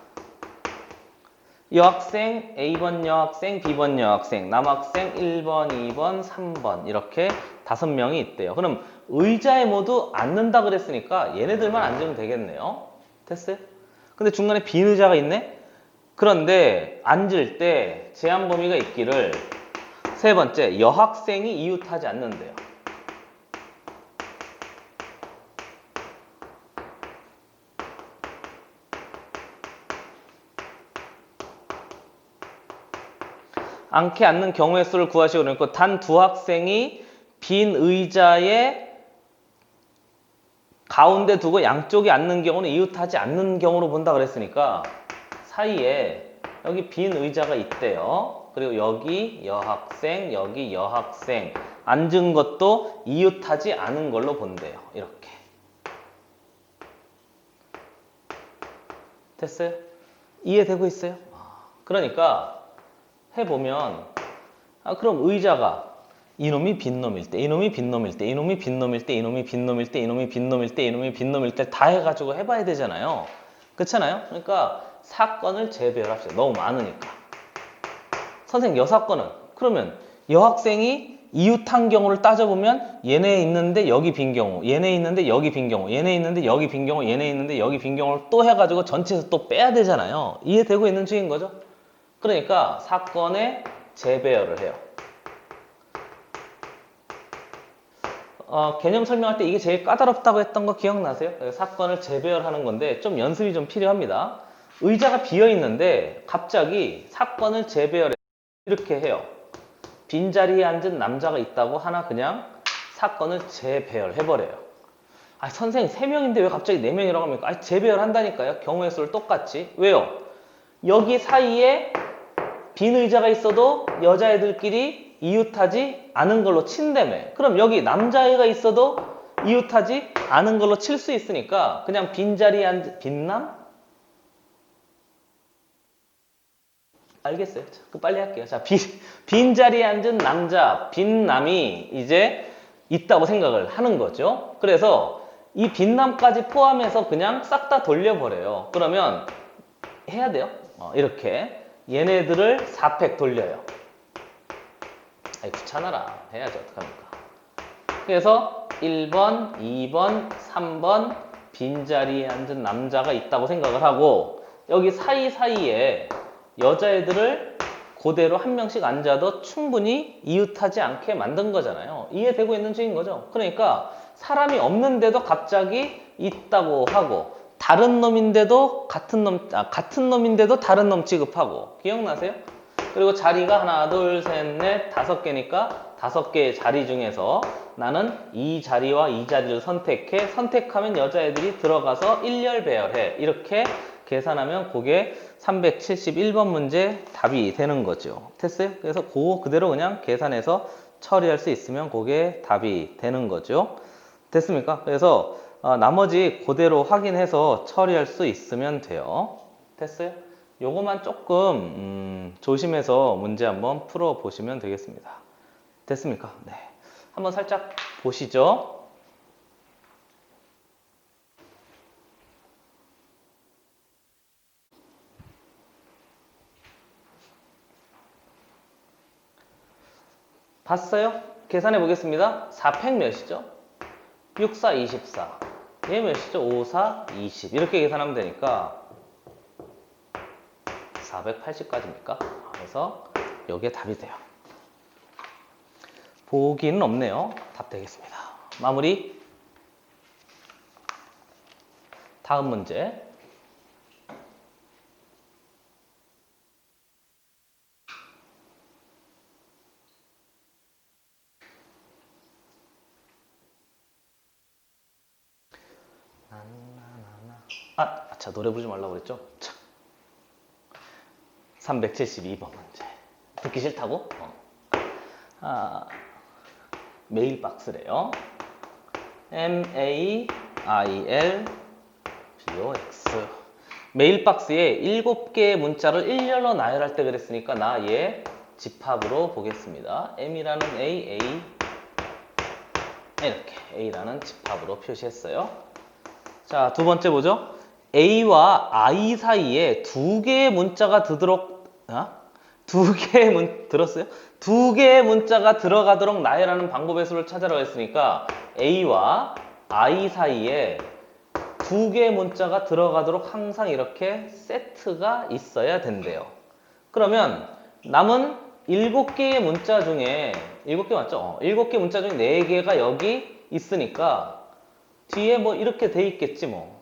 Speaker 1: 여학생, A번 여학생, B번 여학생, 남학생 1번, 2번, 3번 이렇게 5명이 있대요. 그럼 의자에 모두 앉는다 그랬으니까 얘네들만 앉으면 되겠네요. 됐어요? 근데 중간에 빈 의자가 있네? 그런데 앉을 때 제한 범위가 있기를 세 번째, 여학생이 이웃하지 않는데요. 않게 앉는 경우의 수를 구하시고 그러니까 단 2학생이 빈 의자에 가운데 두고 양쪽에 앉는 경우는 이웃하지 않는 경우로 본다 그랬으니까 사이에 여기 빈 의자가 있대요. 그리고 여기 여학생, 여기 여학생 앉은 것도 이웃하지 않은 걸로 본대요. 이렇게. 됐어요? 이해되고 있어요? 그러니까 해보면 그럼 의자가 이놈이 빈 놈일 때, 이놈이 빈 놈일 때, 이놈이 빈 놈일 때, 이놈이 빈 놈일 때, 이놈이 빈 놈일 때, 이놈이 빈 놈일 때 다 해가지고 해봐야 되잖아요. 그렇잖아요? 그러니까 사건을 재배열합시다. 너무 많으니까. 선생님 여사건은 그러면 여학생이 이웃한 경우를 따져보면 얘네 있는데 여기 빈 경우, 얘네 있는데 여기 빈 경우, 얘네 있는데 여기 빈 경우, 얘네 있는데 여기 빈 경우를 또 해가지고 전체에서 또 빼야 되잖아요. 이해되고 있는 중인 거죠? 그러니까 사건의 재배열을 해요. 개념 설명할 때 이게 제일 까다롭다고 했던 거 기억나세요? 사건을 재배열하는 건데 좀 연습이 좀 필요합니다. 의자가 비어 있는데 갑자기 사건을 재배열해 이렇게 해요. 빈자리에 앉은 남자가 있다고 하나 그냥 사건을 재배열해버려요. 아, 선생님 3명인데 왜 갑자기 4명이라고 합니까? 아, 재배열한다니까요. 경우의 수를 똑같이. 왜요? 여기 사이에 빈 의자가 있어도 여자애들끼리 이웃하지 않은 걸로 친다며. 그럼 여기 남자애가 있어도 이웃하지 않은 걸로 칠 수 있으니까 그냥 빈자리에 앉은 빈남? 알겠어요. 자, 그 빨리 할게요. 자, 빈자리에 앉은 남자, 빈남이 이제 있다고 생각을 하는 거죠. 그래서 이 빈남까지 포함해서 그냥 싹 다 돌려버려요. 그러면 해야 돼요. 이렇게 얘네들을 4팩 돌려요. 아이 귀찮아라. 해야지 어떡합니까? 그래서 1번, 2번, 3번 빈자리에 앉은 남자가 있다고 생각을 하고 여기 사이사이에 여자애들을 그대로 한 명씩 앉아도 충분히 이웃하지 않게 만든 거잖아요. 이해되고 있는 중인 거죠. 그러니까 사람이 없는데도 갑자기 있다고 하고 다른 놈인데도 같은 놈인데도 다른 놈 취급하고 기억나세요? 그리고 자리가 하나, 둘, 셋, 넷, 5개니까 5개의 자리 중에서 나는 이 자리와 이 자리를 선택하면 여자애들이 들어가서 일렬 배열해. 이렇게 계산하면 그게 371번 문제 답이 되는 거죠. 됐어요? 그래서 그거 그대로 그냥 계산해서 처리할 수 있으면 그게 답이 되는 거죠. 됐습니까? 그래서 나머지 그대로 확인해서 처리할 수 있으면 돼요. 됐어요? 요거만 조금 조심해서 문제 한번 풀어 보시면 되겠습니다. 됐습니까? 네. 한번 살짝 보시죠. 봤어요? 계산해 보겠습니다. 4팩 몇이죠? 6, 4, 24. 얘 몇이죠? 5, 4, 20. 이렇게 계산하면 되니까 480까지입니까? 그래서 여기에 답이 돼요. 보기는 없네요. 답 되겠습니다. 마무리. 다음 문제. 자, 노래 부르지 말라고 그랬죠? 372번 문제. 듣기 싫다고? 메일박스래요. MAILBOX. 메일박스에 7개의 문자를 일렬로 나열할 때 그랬으니까 나 얘 집합으로 보겠습니다. M이라는 A, 이렇게 A라는 집합으로 표시했어요. 자, 두 번째 보죠. A와 I 사이에 2개의 문자가 들었어요? 2개의 문자가 들어가도록 나열하는 방법의 수를 찾으라고 했으니까 A와 I 사이에 2개의 문자가 들어가도록 항상 이렇게 세트가 있어야 된대요. 그러면 남은 7개의 문자 중에 7개 맞죠? 7개 문자 중에 4개가 여기 있으니까 뒤에 뭐 이렇게 돼 있겠지 뭐.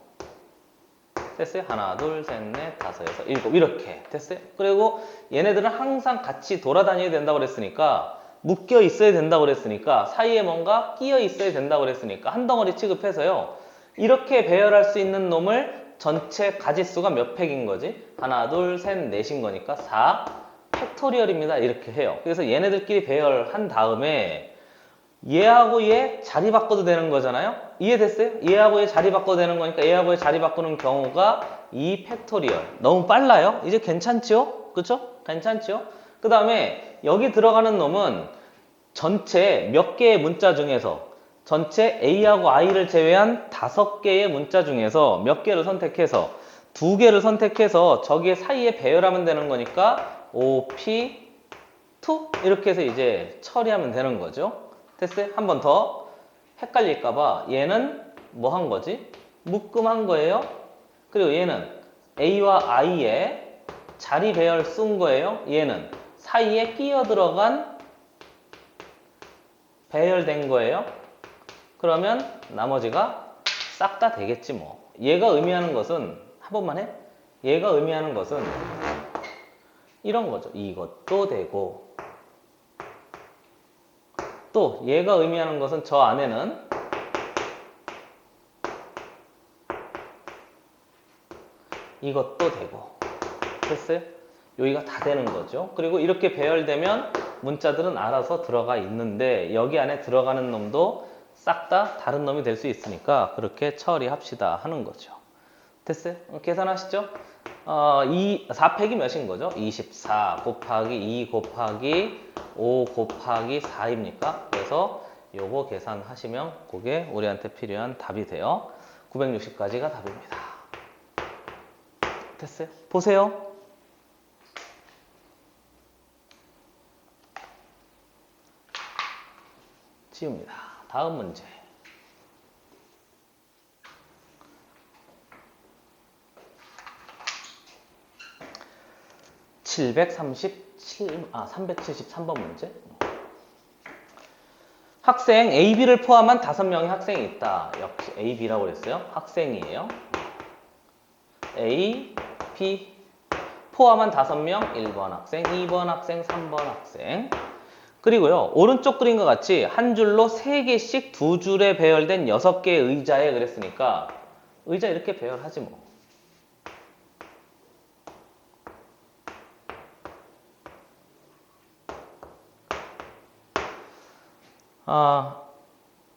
Speaker 1: 됐어요? 하나, 둘, 셋, 넷, 다섯, 여섯, 일곱 이렇게 됐어요? 그리고 얘네들은 항상 같이 돌아다녀야 된다고 그랬으니까 묶여 있어야 된다고 그랬으니까 사이에 뭔가 끼어 있어야 된다고 그랬으니까 한 덩어리 취급해서요. 이렇게 배열할 수 있는 놈을 전체 가지수가 몇 팩인 거지? 하나, 둘, 셋, 넷인 거니까 4 팩토리얼입니다. 이렇게 해요. 그래서 얘네들끼리 배열한 다음에 얘하고 얘 자리 바꿔도 되는 거잖아요? 이해됐어요? 얘하고 얘 자리 바꿔도 되는 거니까 얘하고 얘 자리 바꾸는 경우가 2 팩토리얼. 너무 빨라요? 이제 괜찮지요? 그쵸? 괜찮지요? 그 다음에 여기 들어가는 놈은 전체 몇 개의 문자 중에서 전체 A하고 I를 제외한 5개의 문자 중에서 몇 개를 선택해서 2개를 선택해서 저기 사이에 배열하면 되는 거니까 OP2 이렇게 해서 이제 처리하면 되는 거죠. 됐어요? 한 번 더 헷갈릴까봐 얘는 뭐 한 거지? 묶음한 거예요. 그리고 얘는 A와 I에 자리 배열 쓴 거예요. 얘는 사이에 끼어 들어간 배열된 거예요. 그러면 나머지가 싹 다 되겠지 뭐. 얘가 의미하는 것은 한 번만 해? 얘가 의미하는 것은 이런 거죠. 이것도 되고 또 얘가 의미하는 것은 저 안에는 이것도 되고 됐어요? 여기가 다 되는 거죠. 그리고 이렇게 배열되면 문자들은 알아서 들어가 있는데 여기 안에 들어가는 놈도 싹 다 다른 놈이 될 수 있으니까 그렇게 처리합시다 하는 거죠. 됐어요? 계산하시죠? 4팩이 몇인 거죠? 24 곱하기 2 곱하기 5 곱하기 4입니까? 그래서 요거 계산하시면 그게 우리한테 필요한 답이 돼요. 960까지가 답입니다. 됐어요? 보세요. 지웁니다. 다음 문제. 373번 문제. 학생 A, B를 포함한 5명의 학생이 있다. 역시 A, B라고 그랬어요. 학생이에요. A, B 포함한 5명, 1번 학생, 2번 학생, 3번 학생. 그리고요, 오른쪽 그림과 같이 한 줄로 3개씩 두 줄에 배열된 6개의 의자에 그랬으니까 의자 이렇게 배열하지 뭐. 아,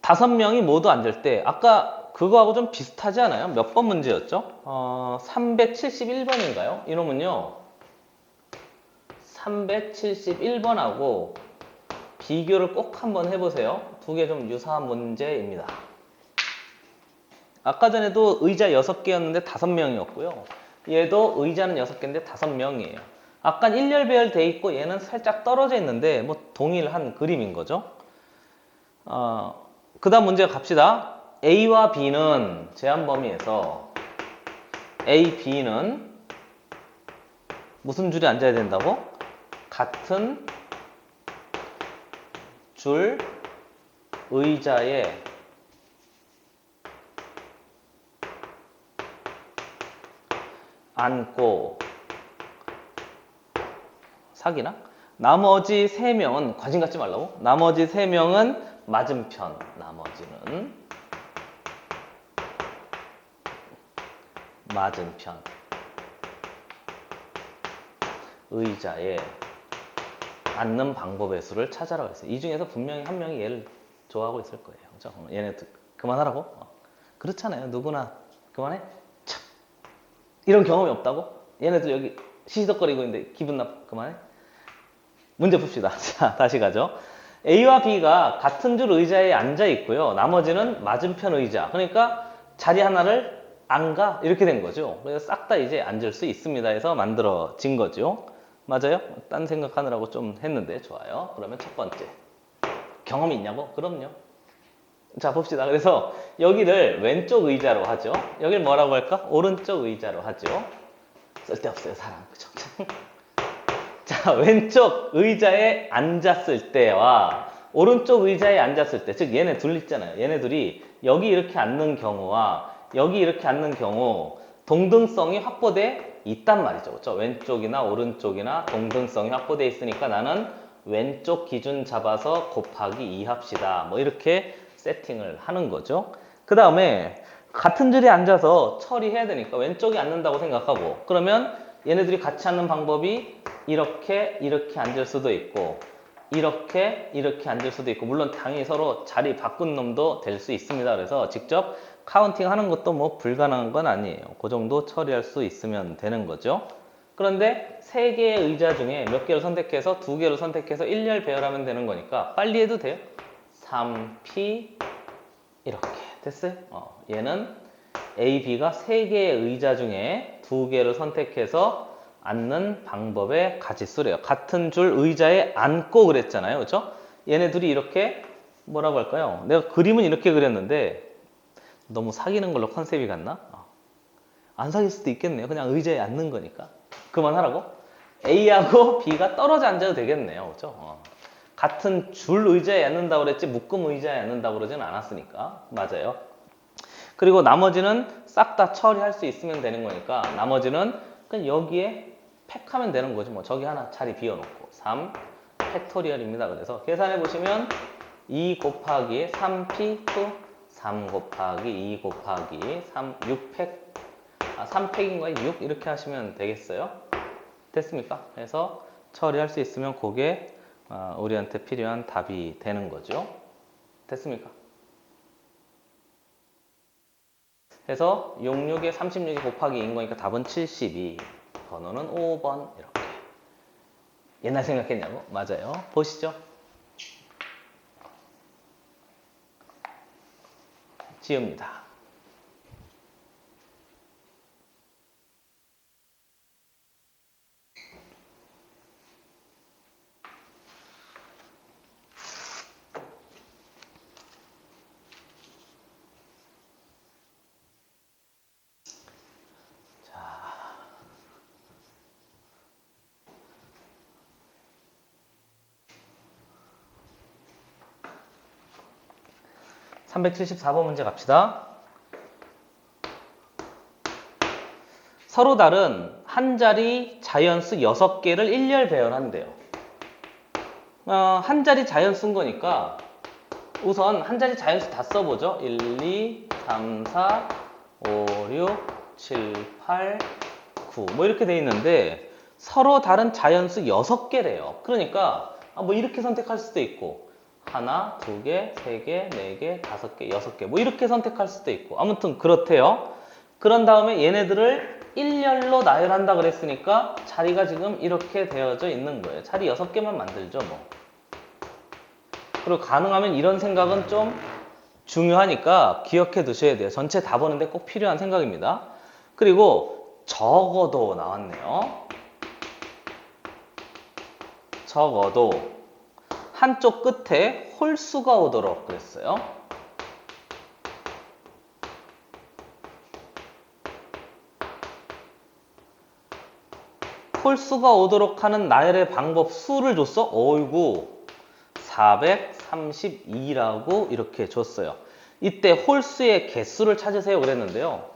Speaker 1: 5명이 모두 앉을 때 아까 그거하고 좀 비슷하지 않아요? 몇 번 문제였죠? 371번인가요? 이놈은요 371번하고 비교를 꼭 한번 해보세요. 두 개 좀 유사한 문제입니다. 아까 전에도 의자 6개였는데 5명이었고요. 얘도 의자는 6개인데 5명이에요. 아까 일렬 배열돼 있고 얘는 살짝 떨어져 있는데 뭐 동일한 그림인 거죠. 그 다음 문제 갑시다. A와 B는 제한 범위에서 A, B는 무슨 줄에 앉아야 된다고? 같은 줄 의자에 앉고 사귀나? 나머지 3명은 관심 갖지 말라고? 나머지 3명은 맞은편, 나머지는 맞은편 의자에 앉는 방법의 수를 찾아라고 했어요. 이 중에서 분명히 한 명이 얘를 좋아하고 있을 거예요. 그죠? 얘네 그만하라고? 그렇잖아요. 누구나 그만해? 참. 이런 경험이 없다고? 얘네들 여기 시시덕거리고 있는데 기분 그만해? 문제 풉시다. 자, 다시 가죠. A와 B가 같은 줄 의자에 앉아 있고요. 나머지는 맞은편 의자. 그러니까 자리 하나를 안 가? 이렇게 된 거죠. 그래서 싹 다 이제 앉을 수 있습니다 해서 만들어진 거죠. 맞아요? 딴 생각하느라고 좀 했는데 좋아요. 그러면 첫 번째. 경험이 있냐고? 그럼요. 자, 봅시다. 그래서 여기를 왼쪽 의자로 하죠. 여길 뭐라고 할까? 오른쪽 의자로 하죠. 쓸데없어요, 사람. 그죠? 자, 왼쪽 의자에 앉았을 때와 오른쪽 의자에 앉았을 때, 즉 얘네 둘 있잖아요. 얘네 둘이 여기 이렇게 앉는 경우와 여기 이렇게 앉는 경우 동등성이 확보돼 있단 말이죠. 그렇죠? 왼쪽이나 오른쪽이나 동등성이 확보돼 있으니까 나는 왼쪽 기준 잡아서 곱하기 2 합시다. 뭐 이렇게 세팅을 하는 거죠. 그 다음에 같은 줄에 앉아서 처리해야 되니까 왼쪽에 앉는다고 생각하고 그러면 얘네들이 같이 앉는 방법이 이렇게 앉을 수도 있고 이렇게 앉을 수도 있고 물론 당연히 서로 자리 바꾼 놈도 될 수 있습니다. 그래서 직접 카운팅 하는 것도 뭐 불가능한 건 아니에요. 그 정도 처리할 수 있으면 되는 거죠. 그런데 3개의 의자 중에 몇 개를 선택해서 2개를 선택해서 1열 배열하면 되는 거니까 빨리 해도 돼요. 3P 이렇게 됐어요. 얘는 A, B가 3개의 의자 중에 2개를 선택해서 앉는 방법의 가짓수래요. 같은 줄 의자에 앉고 그랬잖아요. 그렇죠? 얘네 둘이 이렇게 뭐라고 할까요? 내가 그림은 이렇게 그렸는데 너무 사귀는 걸로 컨셉이 같나? 안 사귈 수도 있겠네요. 그냥 의자에 앉는 거니까. 그만하라고? A하고 B가 떨어져 앉아도 되겠네요. 그렇죠? 같은 줄 의자에 앉는다고 그랬지 묶음 의자에 앉는다고 그러진 않았으니까. 맞아요. 그리고 나머지는 싹 다 처리할 수 있으면 되는 거니까 나머지는 그냥 여기에 팩하면 되는 거지 뭐. 저기 하나 자리 비워놓고 3 팩토리얼입니다. 그래서 계산해 보시면 2 곱하기 3p 3 곱하기 2 곱하기 3 6팩 3팩인 거에 6 이렇게 하시면 되겠어요. 됐습니까? 그래서 처리할 수 있으면 그게 우리한테 필요한 답이 되는 거죠. 됐습니까? 그래서 66에 36이 곱하기 2인 거니까 답은 72. 번호는 5번 이렇게. 옛날 생각했냐고? 맞아요. 보시죠. 지웁니다. 자, 374번 문제 갑시다. 서로 다른 한 자리 자연수 6개를 일렬 배열한대요. 한 자리 자연수인 거니까 우선 한 자리 자연수 다 써보죠. 1, 2, 3, 4, 5, 6, 7, 8, 9 뭐 이렇게 돼 있는데 서로 다른 자연수 6개래요. 그러니까 뭐 이렇게 선택할 수도 있고 하나, 두 개, 세 개, 네 개, 다섯 개, 여섯 개 뭐 이렇게 선택할 수도 있고 아무튼 그렇대요. 그런 다음에 얘네들을 일렬로 나열한다 그랬으니까 자리가 지금 이렇게 되어져 있는 거예요. 자리 6개만 만들죠 뭐. 그리고 가능하면 이런 생각은 좀 중요하니까 기억해 두셔야 돼요. 전체 다 보는데 꼭 필요한 생각입니다. 그리고 적어도 나왔네요. 적어도 한쪽 끝에 홀수가 오도록 그랬어요. 홀수가 오도록 하는 나열의 방법 수를 줬어? 어이구 432라고 이렇게 줬어요. 이때 홀수의 개수를 찾으세요 그랬는데요.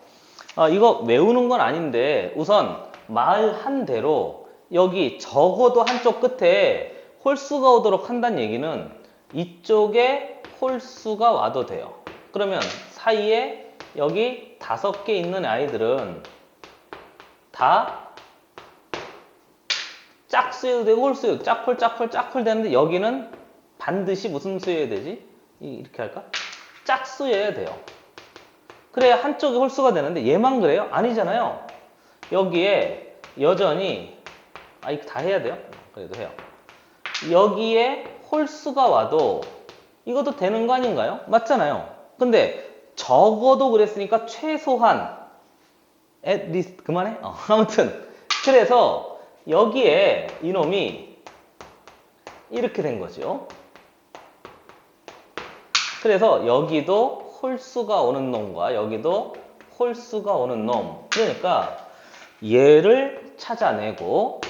Speaker 1: 이거 외우는 건 아닌데 우선 말한 대로 여기 적어도 한쪽 끝에 홀수가 오도록 한다는 얘기는 이쪽에 홀수가 와도 돼요. 그러면 사이에 여기 5개 있는 아이들은 다 짝수여도 되고 홀수여도 짝홀 되는데 여기는 반드시 무슨 수여야 되지? 이렇게 할까? 짝수여야 돼요. 그래야 한쪽이 홀수가 되는데 얘만 그래요? 아니잖아요. 여기에 여전히 이거 다 해야 돼요? 그래도 해요. 여기에 홀수가 와도 이것도 되는 거 아닌가요? 맞잖아요. 근데 적어도 그랬으니까 최소한 at least 그만해? 아무튼 그래서 여기에 이놈이 이렇게 된 거죠. 그래서 여기도 홀수가 오는 놈과 여기도 홀수가 오는 놈. 그러니까 얘를 찾아내고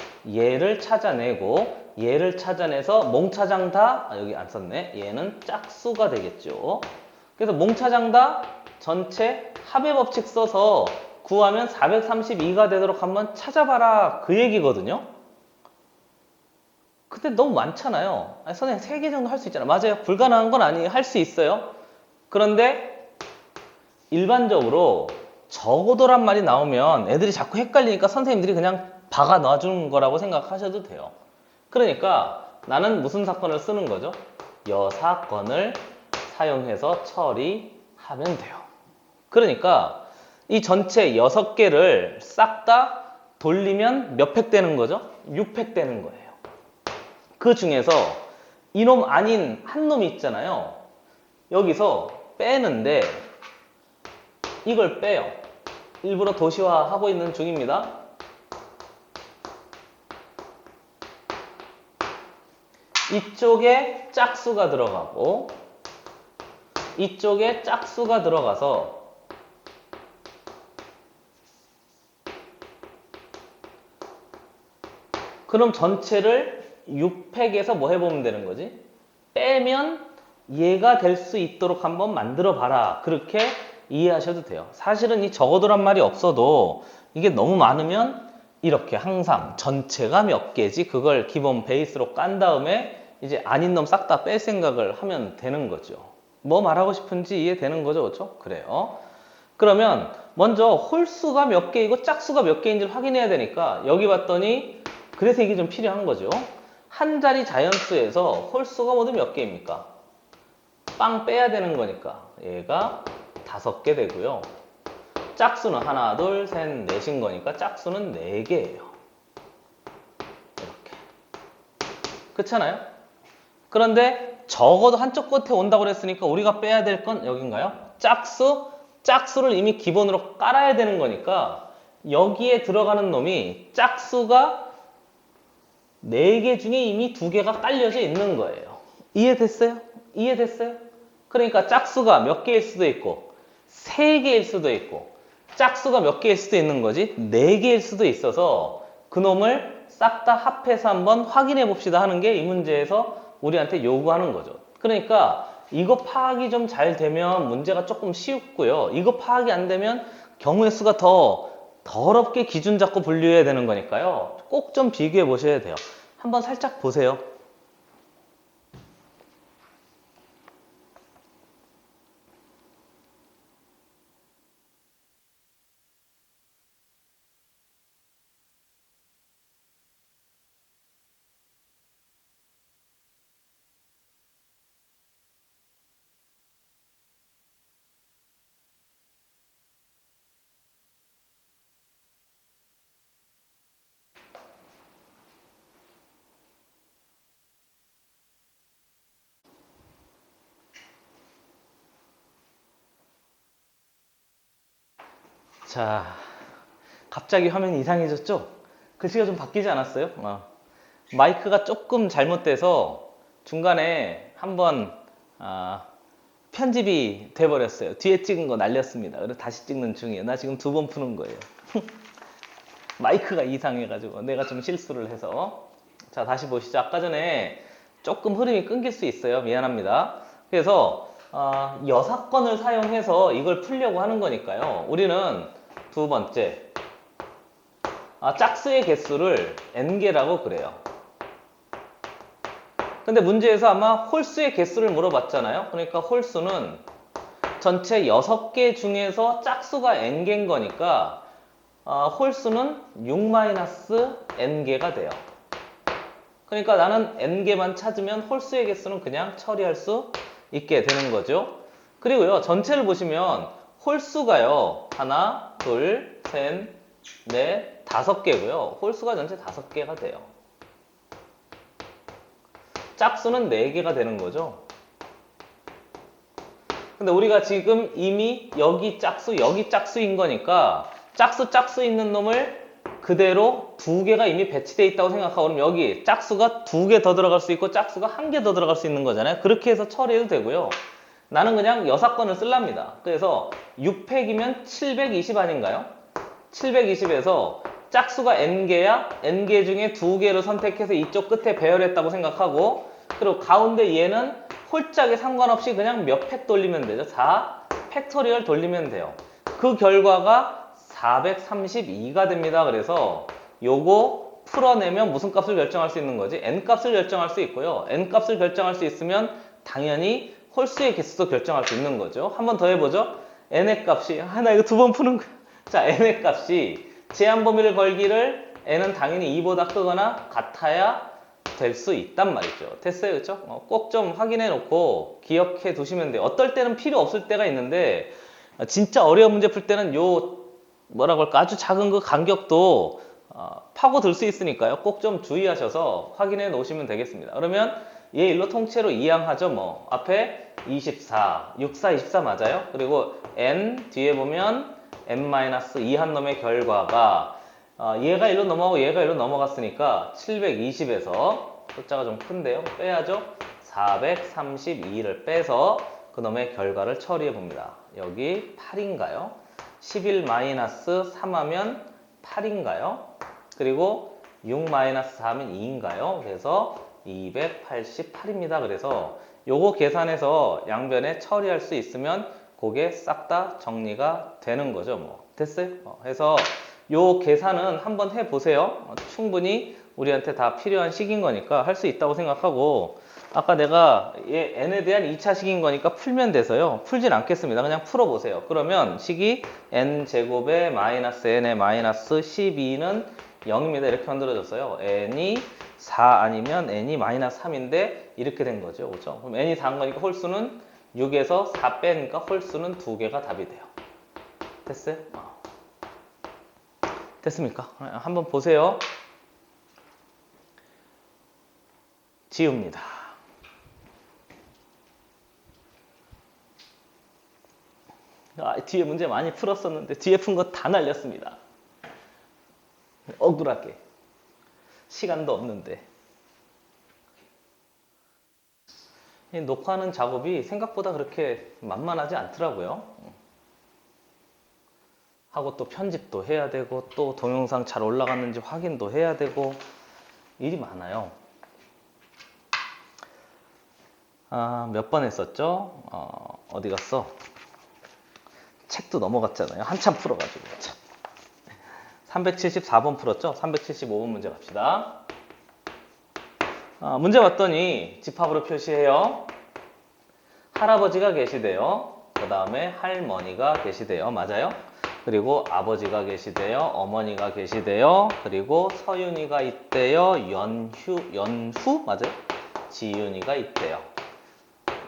Speaker 1: 얘를 찾아내서 몽차장 다 여기 안 썼네. 얘는 짝수가 되겠죠. 그래서 몽차장 다 전체 합의 법칙 써서 구하면 432가 되도록 한번 찾아봐라 그 얘기거든요. 근데 너무 많잖아요. 선생님 3개 정도 할 수 있잖아요. 맞아요. 불가능한 건 아니에요. 할 수 있어요. 그런데 일반적으로 적어도란 말이 나오면 애들이 자꾸 헷갈리니까 선생님들이 그냥 박아 놔주는 거라고 생각하셔도 돼요. 그러니까 나는 무슨 사건을 쓰는 거죠? 여사건을 사용해서 처리하면 돼요. 그러니까 이 전체 6개를 싹 다 돌리면 몇 팩 되는 거죠? 6팩 되는 거예요. 그 중에서 이놈 아닌 한 놈이 있잖아요. 여기서 빼는데 이걸 빼요. 일부러 도시화하고 있는 중입니다. 이쪽에 짝수가 들어가고 이쪽에 짝수가 들어가서 그럼 전체를 6팩에서 뭐 해보면 되는 거지? 빼면 얘가 될 수 있도록 한번 만들어 봐라. 그렇게 이해하셔도 돼요. 사실은 이 적어두란 말이 없어도 이게 너무 많으면 이렇게 항상 전체가 몇 개지 그걸 기본 베이스로 깐 다음에 이제 아닌 놈 싹 다 뺄 생각을 하면 되는 거죠. 뭐 말하고 싶은지 이해되는 거죠, 그렇죠? 그래요. 그러면 먼저 홀수가 몇 개이고 짝수가 몇 개인지를 확인해야 되니까 여기 봤더니 그래서 이게 좀 필요한 거죠. 한 자리 자연수에서 홀수가 모두 몇 개입니까? 빵 빼야 되는 거니까 얘가 5개 되고요. 짝수는 하나, 둘, 셋, 넷인 거니까 짝수는 4개예요. 이렇게. 그렇잖아요? 그런데 적어도 한쪽 끝에 온다고 그랬으니까 우리가 빼야 될 건 여긴가요? 짝수를 이미 기본으로 깔아야 되는 거니까 여기에 들어가는 놈이 짝수가 4개 중에 이미 2개가 깔려져 있는 거예요. 이해됐어요? 이해됐어요? 그러니까 짝수가 몇 개일 수도 있고 3개일 수도 있고 짝수가 몇 개일 수도 있는 거지 4개일 수도 있어서 그놈을 싹 다 합해서 한번 확인해 봅시다 하는 게 이 문제에서 우리한테 요구하는 거죠. 그러니까 이거 파악이 좀 잘 되면 문제가 조금 쉽고요. 이거 파악이 안 되면 경우의 수가 더 더럽게 기준 잡고 분류해야 되는 거니까요. 꼭 좀 비교해 보셔야 돼요. 한번 살짝 보세요. 자, 갑자기 화면이 이상해졌죠? 글씨가 좀 바뀌지 않았어요? 마이크가 조금 잘못돼서 중간에 한번 편집이 돼버렸어요. 뒤에 찍은 거 날렸습니다. 그래서 다시 찍는 중이에요. 나 지금 2번 푸는 거예요. 마이크가 이상해가지고 내가 좀 실수를 해서. 자, 다시 보시죠. 아까 전에 조금 흐름이 끊길 수 있어요. 미안합니다. 그래서 여사건을 사용해서 이걸 풀려고 하는 거니까요. 우리는 두 번째 짝수의 개수를 n개라고 그래요. 근데 문제에서 아마 홀수의 개수를 물어봤잖아요. 그러니까 홀수는 전체 6개 중에서 짝수가 n개인 거니까 홀수는 6-n개가 돼요. 그러니까 나는 n개만 찾으면 홀수의 개수는 그냥 처리할 수 있게 되는 거죠. 그리고요, 전체를 보시면 홀수가요, 하나, 둘, 셋, 넷, 5개고요. 홀수가 전체 5개가 돼요. 짝수는 4개가 되는 거죠. 근데 우리가 지금 이미 여기 짝수인 거니까 짝수 있는 놈을 그대로 2개가 이미 배치되어 있다고 생각하고 그럼 여기 짝수가 2개 더 들어갈 수 있고 짝수가 1개 더 들어갈 수 있는 거잖아요. 그렇게 해서 처리해도 되고요. 나는 그냥 여사건을 쓸랍니다. 그래서 6팩이면 720 아닌가요? 720에서 짝수가 n개야 n개 중에 2개를 선택해서 이쪽 끝에 배열했다고 생각하고 그리고 가운데 얘는 홀짝에 상관없이 그냥 몇 팩 돌리면 되죠. 4 팩토리얼 돌리면 돼요. 그 결과가 432가 됩니다. 그래서 요거 풀어내면 무슨 값을 결정할 수 있는 거지? n값을 결정할 수 있고요. n값을 결정할 수 있으면 당연히 홀수의 개수도 결정할 수 있는 거죠. 한 번 더 해보죠. n의 값이 나 이거 2번 푸는 거야. 자, n의 값이 제한 범위를 걸기를 n은 당연히 2보다 크거나 같아야 될 수 있단 말이죠. 됐어요, 그렇죠? 꼭 좀 확인해 놓고 기억해 두시면 돼요. 어떨 때는 필요 없을 때가 있는데 진짜 어려운 문제 풀 때는 요 뭐라고 할까 아주 작은 그 간격도 파고들 수 있으니까요. 꼭 좀 주의하셔서 확인해 놓으시면 되겠습니다. 그러면 얘 일로 통째로 이항하죠. 뭐 앞에 24, 64, 24 맞아요? 그리고 n 뒤에 보면 n-2 한 놈의 결과가 얘가 일로 넘어가고 얘가 일로 넘어갔으니까 720에서 숫자가 좀 큰데요. 빼야죠. 432를 빼서 그놈의 결과를 처리해 봅니다. 여기 8인가요? 11-3 하면 8인가요? 그리고 6-4 하면 2인가요? 그래서 288입니다. 그래서 요거 계산해서 양변에 처리할 수 있으면 그게 싹 다 정리가 되는 거죠. 뭐 됐어요? 해서 요 계산은 한번 해보세요. 충분히 우리한테 다 필요한 식인 거니까 할 수 있다고 생각하고, 아까 내가 얘 n에 대한 2차식인 거니까 풀면 돼서요. 풀진 않겠습니다. 그냥 풀어보세요. 그러면 식이 n제곱에 마이너스 n의 마이너스 12는 0입니다. 이렇게 만들어졌어요. n이 4 아니면 n이 마이너스 3인데 이렇게 된 거죠. 그렇죠? 그럼 n이 4인 거니까 홀수는 6에서 4 빼니까 홀수는 2개가 답이 돼요. 됐어요? 됐습니까? 한번 보세요. 지웁니다. 뒤에 문제 많이 풀었었는데 뒤에 푼 거 다 날렸습니다. 억울하게. 시간도 없는데. 이 녹화하는 작업이 생각보다 그렇게 만만하지 않더라고요. 하고 또 편집도 해야 되고 또 동영상 잘 올라갔는지 확인도 해야 되고 일이 많아요. 몇 번 했었죠? 어디 갔어? 책도 넘어갔잖아요. 한참 풀어가지고. 참. 374번 풀었죠? 375번 문제 갑시다. 문제 봤더니 집합으로 표시해요. 할아버지가 계시대요. 그 다음에 할머니가 계시대요. 맞아요? 그리고 아버지가 계시대요. 어머니가 계시대요. 그리고 서윤이가 있대요. 연후? 맞아요? 지윤이가 있대요.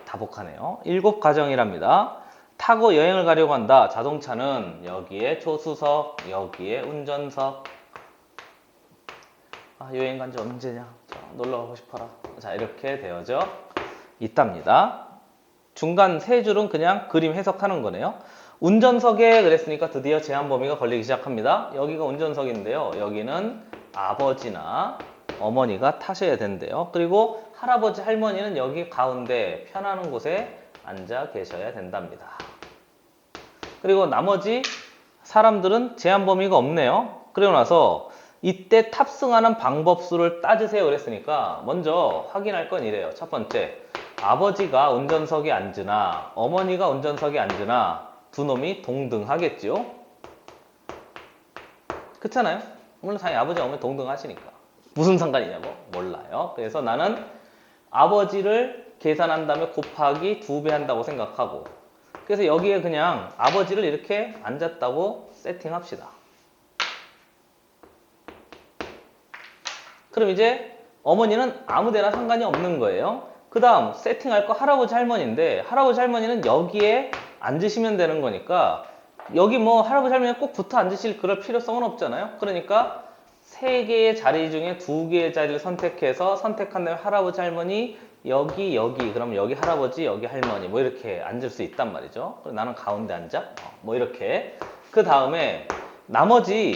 Speaker 1: 다 복하네요. 7가정이랍니다. 타고 여행을 가려고 한다. 자동차는 여기에 조수석, 여기에 운전석. 여행 간 지 언제냐? 놀러 가고 싶어라. 자, 이렇게 되어져 있답니다. 중간 세 줄은 그냥 그림 해석하는 거네요. 운전석에 그랬으니까 드디어 제한 범위가 걸리기 시작합니다. 여기가 운전석인데요. 여기는 아버지나 어머니가 타셔야 된대요. 그리고 할아버지, 할머니는 여기 가운데 편안한 곳에 앉아 계셔야 된답니다. 그리고 나머지 사람들은 제한 범위가 없네요. 그리고 나서 이때 탑승하는 방법수를 따지세요 그랬으니까 먼저 확인할 건 이래요. 첫 번째, 아버지가 운전석에 앉으나 어머니가 운전석에 앉으나 두 놈이 동등하겠죠? 그렇잖아요? 물론 당연히 아버지, 어머니 동등하시니까. 무슨 상관이냐고? 몰라요. 그래서 나는 아버지를 계산한 다음에 곱하기 2배 한다고 생각하고, 그래서 여기에 그냥 아버지를 이렇게 앉았다고 세팅합시다. 그럼 이제 어머니는 아무데나 상관이 없는 거예요. 그 다음 세팅할 거 할아버지, 할머니인데 할아버지, 할머니는 여기에 앉으시면 되는 거니까 여기 뭐 할아버지, 할머니 꼭 붙어 앉으실 그럴 필요성은 없잖아요. 그러니까 3개의 자리 중에 2개의 자리를 선택해서 선택한 다음에 할아버지, 할머니 여기, 그럼 여기 할아버지, 여기 할머니 뭐 이렇게 앉을 수 있단 말이죠. 나는 가운데 앉아? 뭐 이렇게. 그 다음에 나머지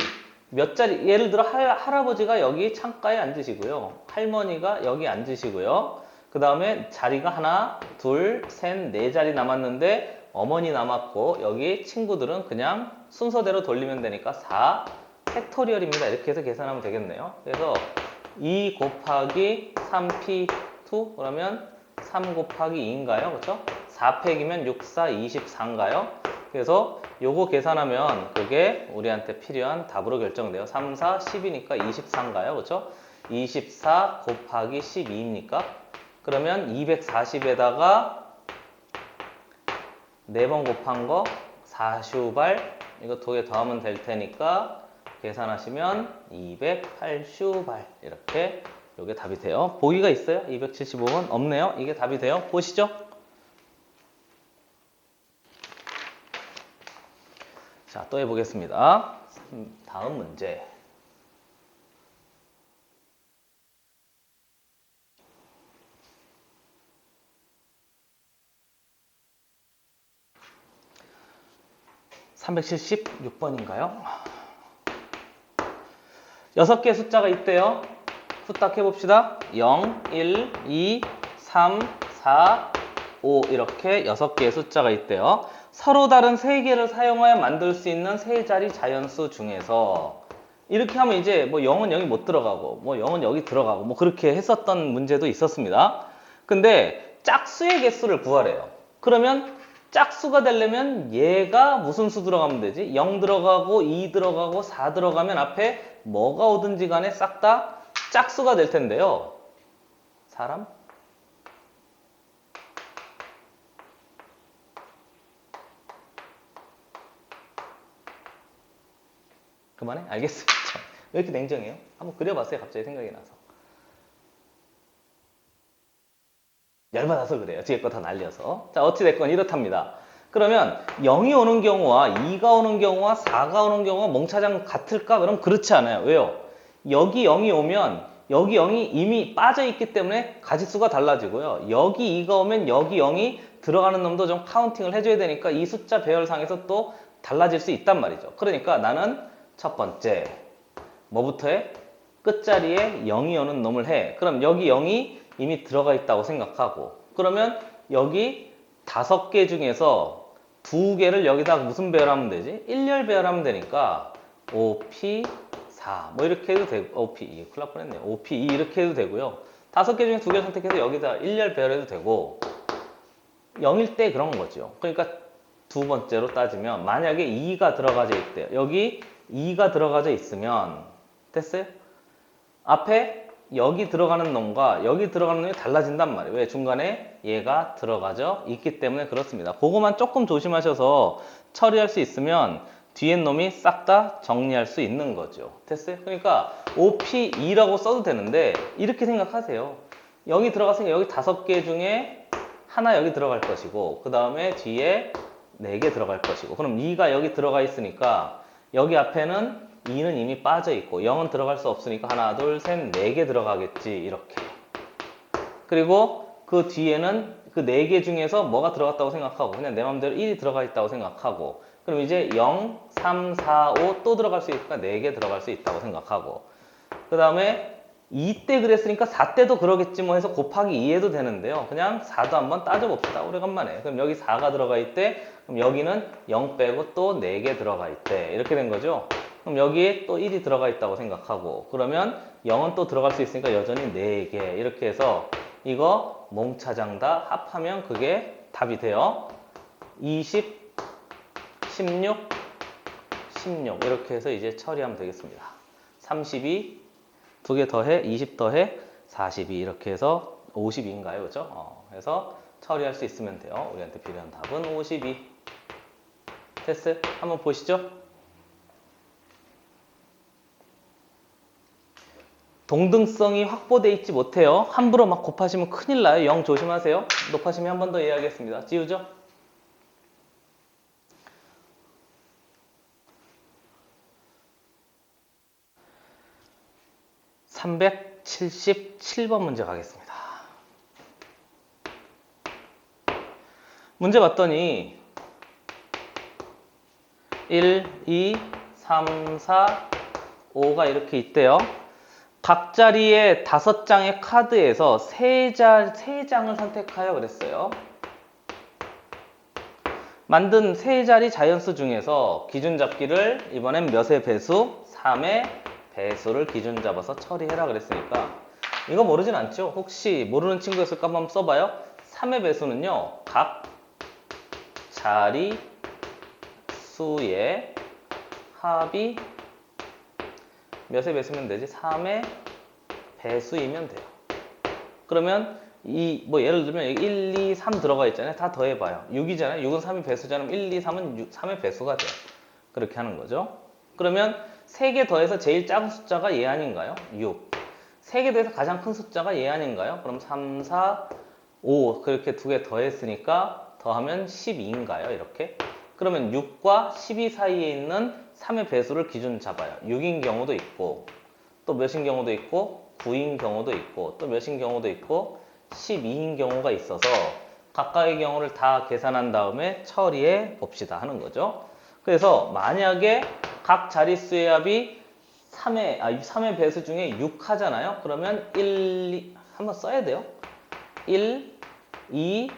Speaker 1: 몇 자리, 예를 들어 할아버지가 여기 창가에 앉으시고요. 할머니가 여기 앉으시고요. 그 다음에 자리가 하나, 둘, 셋, 4자리 남았는데 어머니 남았고 여기 친구들은 그냥 순서대로 돌리면 되니까 4 팩토리얼입니다. 이렇게 해서 계산하면 되겠네요. 그래서 2 곱하기 3p2 그러면 3 곱하기 2인가요? 그렇죠? 4팩이면 6, 4, 24인가요? 그래서 요거 계산하면 그게 우리한테 필요한 답으로 결정돼요. 3, 4, 10이니까 24인가요? 그렇죠? 24 곱하기 12입니까? 그러면 240에다가 4번 곱한 거 4슈발 이거 2개 더하면 될 테니까 계산하시면 208슈발 이렇게 요게 답이 돼요. 보기가 있어요? 275번 없네요. 이게 답이 돼요. 보시죠. 자, 또 해보겠습니다. 다음 문제. (376번인가요) 6개의 숫자가 있대요. 후딱 해봅시다. 0, 1, 2, 3, 4, 5 이렇게 6개의 숫자가 있대요. 서로 다른 3개를 사용하여 만들 수 있는 3자리 자연수 중에서 이렇게 하면 이제 뭐 0은 여기 못 들어가고 뭐 0은 여기 들어가고 뭐 그렇게 했었던 문제도 있었습니다. 근데 짝수의 개수를 구하래요. 그러면 짝수가 되려면 얘가 무슨 수 들어가면 되지? 0 들어가고 2 들어가고 4 들어가면 앞에 뭐가 오든지 간에 싹 다 짝수가 될 텐데요. 사람? 그만해? 알겠습니다. 왜 이렇게 냉정해요? 한번 그려봤어요. 갑자기 생각이 나서. 열받아서 그래요. 뒤에 거 다 날려서. 자, 어찌됐건 이렇답니다. 그러면 0이 오는 경우와 2가 오는 경우와 4가 오는 경우가 몽차장 같을까? 그럼 그렇지 않아요. 왜요? 여기 0이 오면 여기 0이 이미 빠져있기 때문에 가지수가 달라지고요. 여기 2가 오면 여기 0이 들어가는 놈도 좀 카운팅을 해줘야 되니까 이 숫자 배열상에서 또 달라질 수 있단 말이죠. 그러니까 나는 첫 번째 뭐부터 해? 끝자리에 0이 오는 놈을 해. 그럼 여기 0이 이미 들어가 있다고 생각하고 그러면 여기 5개 중에서 2개를 여기다 무슨 배열하면 되지? 1열 배열하면 되니까 OP4 뭐 이렇게 해도 되고 OP2 큰일 날 뻔했네요. OP2 이렇게 해도 되고요. 5개 중에 2개 선택해서 여기다 1열 배열해도 되고 0일 때 그런 거죠. 그러니까 두 번째로 따지면 만약에 2가 들어가져 있대요. 여기 2가 들어가져 있으면 됐어요? 앞에 여기 들어가는 놈과 여기 들어가는 놈이 달라진단 말이에요. 왜? 중간에 얘가 들어가져 있기 때문에 그렇습니다. 그거만 조금 조심하셔서 처리할 수 있으면 뒤에 놈이 싹 다 정리할 수 있는 거죠. 됐어요? 그러니까 OP2라고 써도 되는데 이렇게 생각하세요. 0이 들어갔으니까 여기 5개 중에 하나 여기 들어갈 것이고 그 다음에 뒤에 4개 들어갈 것이고 그럼 2가 여기 들어가 있으니까 여기 앞에는 2는 이미 빠져 있고 0은 들어갈 수 없으니까 하나, 둘, 셋, 4개 들어가겠지 이렇게. 그리고 그 뒤에는 그 4개 중에서 뭐가 들어갔다고 생각하고 그냥 내 맘대로 1이 들어가 있다고 생각하고 그럼 이제 0, 3, 4, 5 또 들어갈 수 있으니까 4개 들어갈 수 있다고 생각하고 그 다음에 2 때 그랬으니까 4 때도 그러겠지 뭐 해서 곱하기 2 해도 되는데요. 그냥 4도 한번 따져봅시다. 오래간만에. 그럼 여기 4가 들어가 있대. 그럼 여기는 0 빼고 또 4개 들어가 있대. 이렇게 된 거죠. 그럼 여기에 또 1이 들어가 있다고 생각하고 그러면 0은 또 들어갈 수 있으니까 여전히 4개 이렇게 해서 이거 몽차장 다 합하면 그게 답이 돼요. 20, 16, 16 이렇게 해서 이제 처리하면 되겠습니다. 32 두 개 더해 20 더해 42 이렇게 해서 52인가요? 그죠? 그래서 처리할 수 있으면 돼요. 우리한테 필요한 답은 52 됐어요? 한번 보시죠. 동등성이 확보되어 있지 못해요. 함부로 막 곱하시면 큰일 나요. 0 조심하세요. 높아시면 한 번 더 이해하겠습니다. 지우죠? (377번) 문제 가겠습니다. 문제 봤더니 1, 2, 3, 4, 5가 이렇게 있대요. 각 자리에 5장의 카드에서 3장을 선택하여 그랬어요. 만든 3자리 자연수 중에서 기준 잡기를 이번엔 몇의 배수? 3의 배수를 기준 잡아서 처리해라 그랬으니까 이거 모르진 않죠? 혹시 모르는 친구 있을까 한번 써봐요. 3의 배수는요. 각 자리 수의 합이 몇의 배수면 되지? 3의 배수이면 돼요. 그러면 뭐 예를 들면 여기 1, 2, 3 들어가 있잖아요. 다 더해봐요. 6이잖아요. 6은 3의 배수잖아요. 1, 2, 3은 3의 배수가 돼요. 그렇게 하는 거죠. 그러면 3개 더해서 제일 작은 숫자가 얘 아닌가요? 6. 3개 더해서 가장 큰 숫자가 얘 아닌가요? 그럼 3, 4, 5 그렇게 2개 더했으니까 더하면 12인가요? 이렇게. 그러면 6과 12 사이에 있는 3의 배수를 기준 잡아요. 6인 경우도 있고 또 몇인 경우도 있고 9인 경우도 있고 또 몇인 경우도 있고 12인 경우가 있어서 각각의 경우를 다 계산한 다음에 처리해 봅시다 하는 거죠. 그래서 만약에 각 자릿수의 합이 3의 배수 중에 6 하잖아요. 그러면 1, 2 한번 써야 돼요. 1, 2,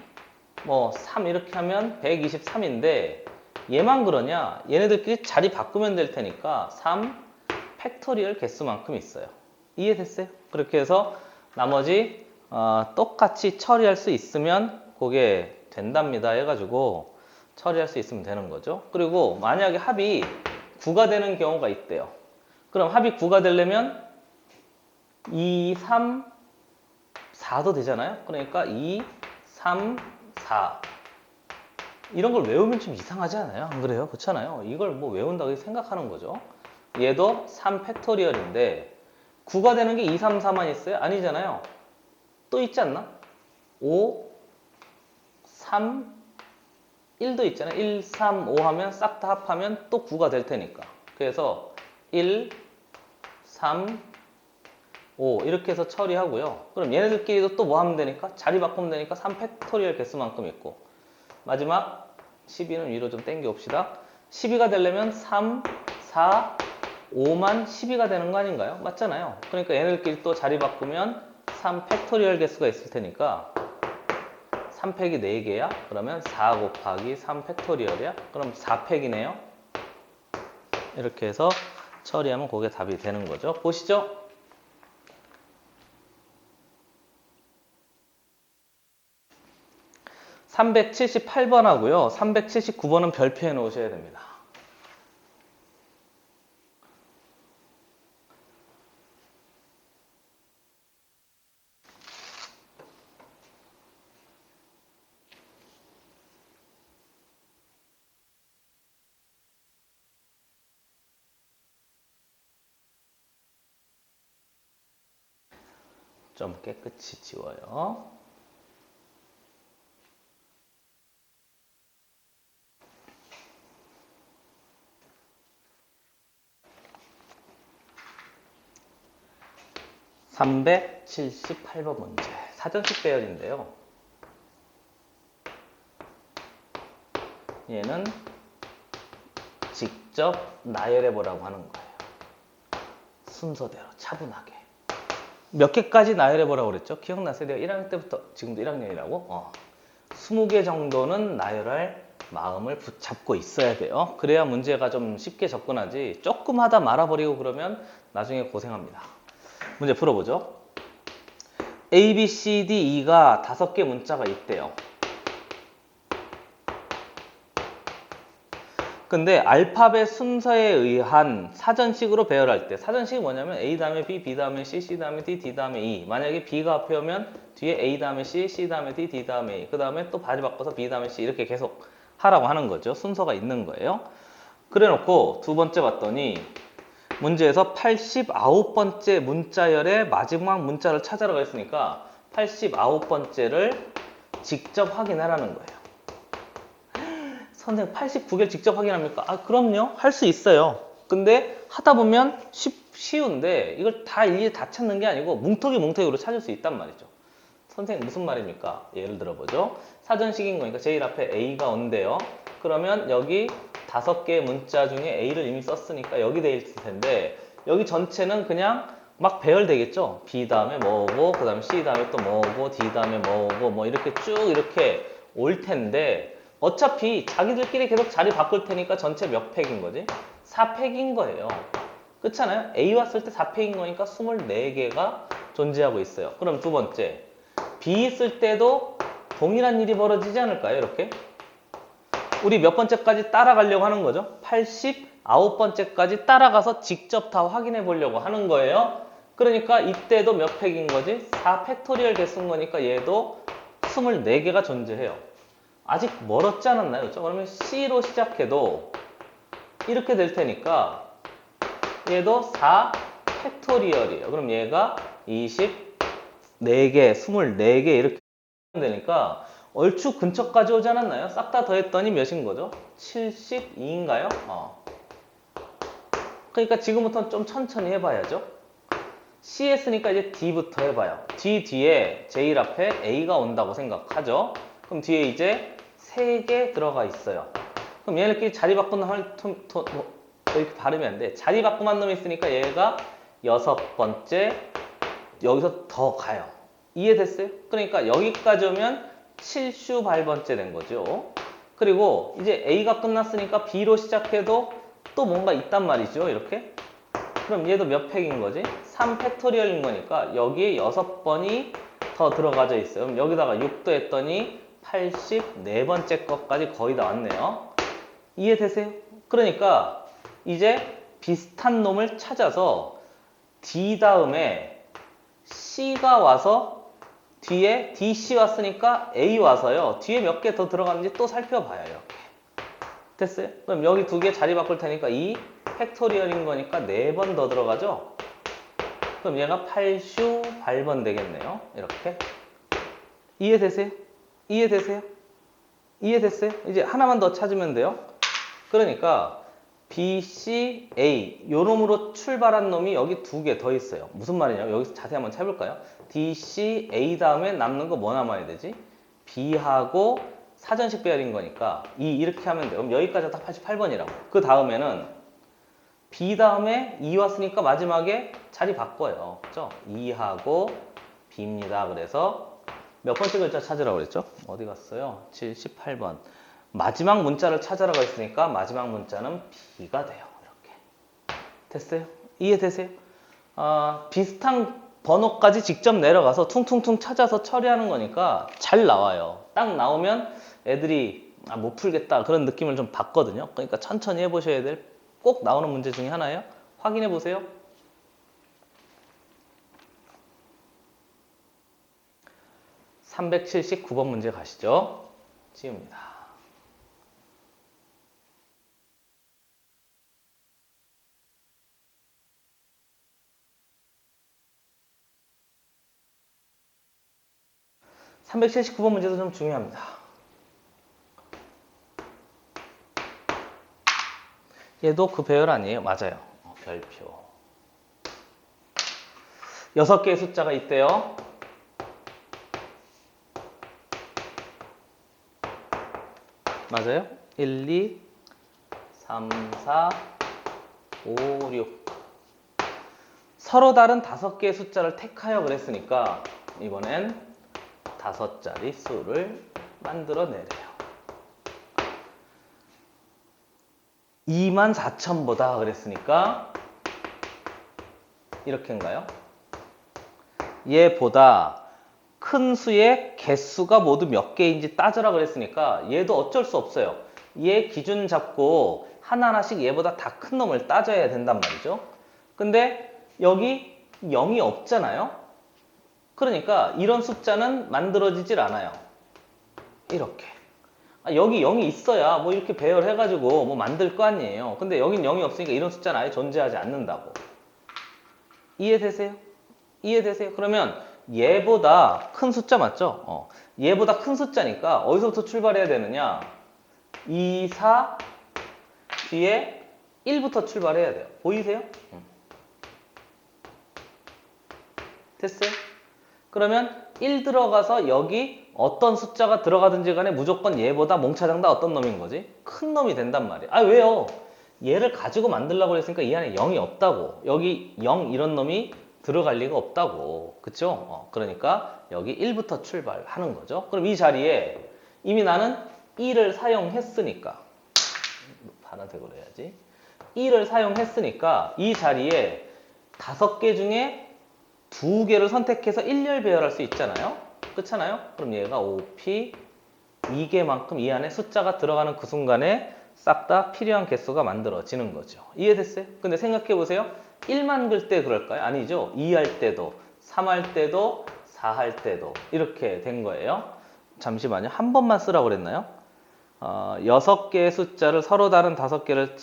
Speaker 1: 3 이렇게 하면 123인데 얘만 그러냐? 얘네들끼리 자리 바꾸면 될 테니까 3 팩토리얼 개수만큼 있어요. 이해됐어요? 그렇게 해서 나머지 똑같이 처리할 수 있으면 그게 된답니다 해가지고 처리할 수 있으면 되는 거죠. 그리고 만약에 합이 9가 되는 경우가 있대요. 그럼 합이 9가 되려면 2, 3, 4도 되잖아요. 그러니까 2, 3, 4 이런 걸 외우면 좀 이상하지 않아요? 안 그래요? 그렇잖아요. 이걸 뭐 외운다고 생각하는 거죠. 얘도 3팩토리얼인데 9가 되는 게 2, 3, 4만 있어요? 아니잖아요. 또 있지 않나? 5, 3, 1도 있잖아요. 1, 3, 5 하면 싹 다 합하면 또 9가 될 테니까. 그래서 1, 3, 5 이렇게 해서 처리하고요. 그럼 얘네들끼리도 또 뭐 하면 되니까? 자리 바꾸면 되니까 3팩토리얼 개수만큼 있고 마지막 12는 위로 좀 당겨 봅시다. 12가 되려면 3, 4, 5만 12가 되는 거 아닌가요? 맞잖아요. 그러니까 얘네들끼리 또 자리 바꾸면 3팩토리얼 개수가 있을 테니까 3팩이 4개야? 그러면 4 곱하기 3팩토리얼이야? 그럼 4팩이네요. 이렇게 해서 처리하면 그게 답이 되는 거죠. 보시죠. 378번 하고요. 379번은 별표해 놓으셔야 됩니다. 좀 깨끗이 지워요. (378번) 문제 사전식 배열인데요. 얘는 직접 나열해 보라고 하는 거예요. 순서대로 차분하게 몇 개까지 나열해 보라고 그랬죠? 기억나세요? 내가 1학년 때부터 지금도 1학년이라고 20개 정도는 나열할 마음을 붙잡고 있어야 돼요. 그래야 문제가 좀 쉽게 접근하지 조금 하다 말아버리고 그러면 나중에 고생합니다. 문제 풀어보죠. A, B, C, D, E가 5개 문자가 있대요. 근데 알파벳 순서에 의한 사전식으로 배열할 때 사전식이 뭐냐면 A 다음에 B, B 다음에 C, C 다음에 D, D 다음에 E. 만약에 B가 앞에 오면 뒤에 A 다음에 C, C 다음에 D, D 다음에 E. 그 다음에 또 바지 바꿔서 B 다음에 C 이렇게 계속 하라고 하는 거죠. 순서가 있는 거예요. 그래 놓고 두 번째 봤더니 문제에서 89번째 문자열의 마지막 문자를 찾아라고 했으니까 89번째를 직접 확인하라는 거예요. 선생님 89개를 직접 확인합니까? 그럼요. 할 수 있어요. 근데 하다 보면 쉬운데 이걸 다 일일이 다 찾는 게 아니고 뭉텅이로 찾을 수 있단 말이죠. 선생님 무슨 말입니까? 예를 들어보죠. 사전식인 거니까 제일 앞에 A가 온대요. 그러면 여기 5개의 문자 중에 A를 이미 썼으니까 여기 돼 있을 텐데 여기 전체는 그냥 막 배열되겠죠. B 다음에 뭐고 그 다음에 C 다음에 또 뭐고 D 다음에 뭐고 뭐 이렇게 쭉 이렇게 올 텐데 어차피 자기들끼리 계속 자리 바꿀 테니까 전체 몇 팩인 거지? 4팩인 거예요. 그렇잖아요? A 왔을 때 4팩인 거니까 24개가 존재하고 있어요. 그럼 두 번째 B 있을 때도 동일한 일이 벌어지지 않을까요? 이렇게 우리 몇 번째까지 따라가려고 하는 거죠? 89번째까지 따라가서 직접 다 확인해 보려고 하는 거예요. 그러니까 이때도 몇 팩인 거지? 4팩토리얼 개수인 거니까 얘도 24개가 존재해요. 아직 멀었지 않았나요? 그렇죠? 그러면 C로 시작해도 이렇게 될 테니까 얘도 4 팩토리얼이에요. 그럼 얘가 24개, 24개 이렇게 되니까 얼추 근처까지 오지 않았나요? 싹 다 더했더니 몇인 거죠? 72인가요? 그러니까 지금부터는 좀 천천히 해봐야죠. C 했으니까 이제 D부터 해봐요. D 뒤에 제일 앞에 A가 온다고 생각하죠. 그럼 뒤에 이제 3개 들어가 있어요. 그럼 얘네끼리 자리 바꾸는 이렇게 발음이 안 돼. 자리 바꾸는 놈이 있으니까 얘가 6번째 여기서 더 가요. 이해됐어요? 그러니까 여기까지 오면 7슈 발번째 된 거죠. 그리고 이제 A가 끝났으니까 B로 시작해도 또 뭔가 있단 말이죠. 이렇게. 그럼 얘도 몇 팩인 거지? 3팩토리얼인 거니까 여기 6번이 더 들어가져 있어요. 그럼 여기다가 6도 했더니 84번째 것까지 거의 다 왔네요. 이해되세요? 그러니까 이제 비슷한 놈을 찾아서 D 다음에 C가 와서 뒤에 DC 왔으니까 A 와서요. 뒤에 몇 개 더 들어가는지 또 살펴봐요. 이렇게. 됐어요? 그럼 여기 두 개 자리 바꿀 테니까 이 팩토리얼인 거니까 4번 더 들어가죠? 그럼 얘가 8슈 8번 되겠네요. 이렇게. 이해되세요? 이해되세요? 이해됐어요? 이제 하나만 더 찾으면 돼요. 그러니까 B, C, A 요 놈으로 출발한 놈이 여기 두 개 더 있어요. 무슨 말이냐면 여기서 자세히 한번 해볼까요? D, C, A 다음에 남는 거 뭐 남아야 되지? B하고 사전식 배열인 거니까 이렇게 하면 돼요. 그럼 여기까지 다 88번이라고. 그 다음에는 B 다음에 2 왔으니까 마지막에 자리 바꿔요. 그죠? 2하고 B입니다. 그래서 몇 번째 글자 찾으라고 그랬죠? 어디 갔어요? 78번. 마지막 문자를 찾으라고 했으니까 마지막 문자는 B가 돼요. 이렇게. 됐어요? 이해되세요? 비슷한 번호까지 직접 내려가서 퉁퉁퉁 찾아서 처리하는 거니까 잘 나와요. 딱 나오면 애들이 못 풀겠다 그런 느낌을 좀 받거든요. 그러니까 천천히 해보셔야 될 꼭 나오는 문제 중에 하나예요. 확인해 보세요. 379번 문제 가시죠. 지웁니다. (379번) 문제도 좀 중요합니다. 얘도 그 배열 아니에요? 맞아요. 별표. 6개의 숫자가 있대요. 맞아요? 1, 2, 3, 4, 5, 6. 서로 다른 5개의 숫자를 택하여 그랬으니까 이번엔 5자리 수를 만들어내래요. 24,000보다 그랬으니까 이렇게인가요? 얘보다 큰 수의 개수가 모두 몇 개인지 따져라 그랬으니까 얘도 어쩔 수 없어요. 얘 기준 잡고 하나하나씩 얘보다 다 큰 놈을 따져야 된단 말이죠. 근데 여기 0이 없잖아요. 그러니까 이런 숫자는 만들어지질 않아요. 이렇게. 여기 0이 있어야 뭐 이렇게 배열해가지고 뭐 만들 거 아니에요. 근데 여긴 0이 없으니까 이런 숫자는 아예 존재하지 않는다고. 이해되세요? 이해되세요? 그러면 얘보다 큰 숫자 맞죠? 얘보다 큰 숫자니까 어디서부터 출발해야 되느냐? 2, 4 뒤에 1부터 출발해야 돼요. 보이세요? 됐어요? 그러면 1 들어가서 여기 어떤 숫자가 들어가든지 간에 무조건 얘보다 몽차장 다 어떤 놈인 거지? 큰 놈이 된단 말이에요. 왜요? 얘를 가지고 만들려고 했으니까 이 안에 0이 없다고. 여기 0 이런 놈이 들어갈 리가 없다고. 그쵸? 그러니까 여기 1부터 출발하는 거죠. 그럼 이 자리에 이미 나는 1을 사용했으니까 반화색으로 해야지. 1을 사용했으니까 이 자리에 5개 중에 2개를 선택해서 1열 배열할 수 있잖아요. 그렇잖아요? 그럼 얘가 5P 2개만큼 이 안에 숫자가 들어가는 그 순간에 싹 다 필요한 개수가 만들어지는 거죠. 이해됐어요? 근데 생각해보세요. 1만 글 때 그럴까요? 아니죠. 2 할 때도, 3 할 때도, 4 할 때도 이렇게 된 거예요. 잠시만요. 한 번만 쓰라고 그랬나요? 6개의 숫자를 서로 다른 5개를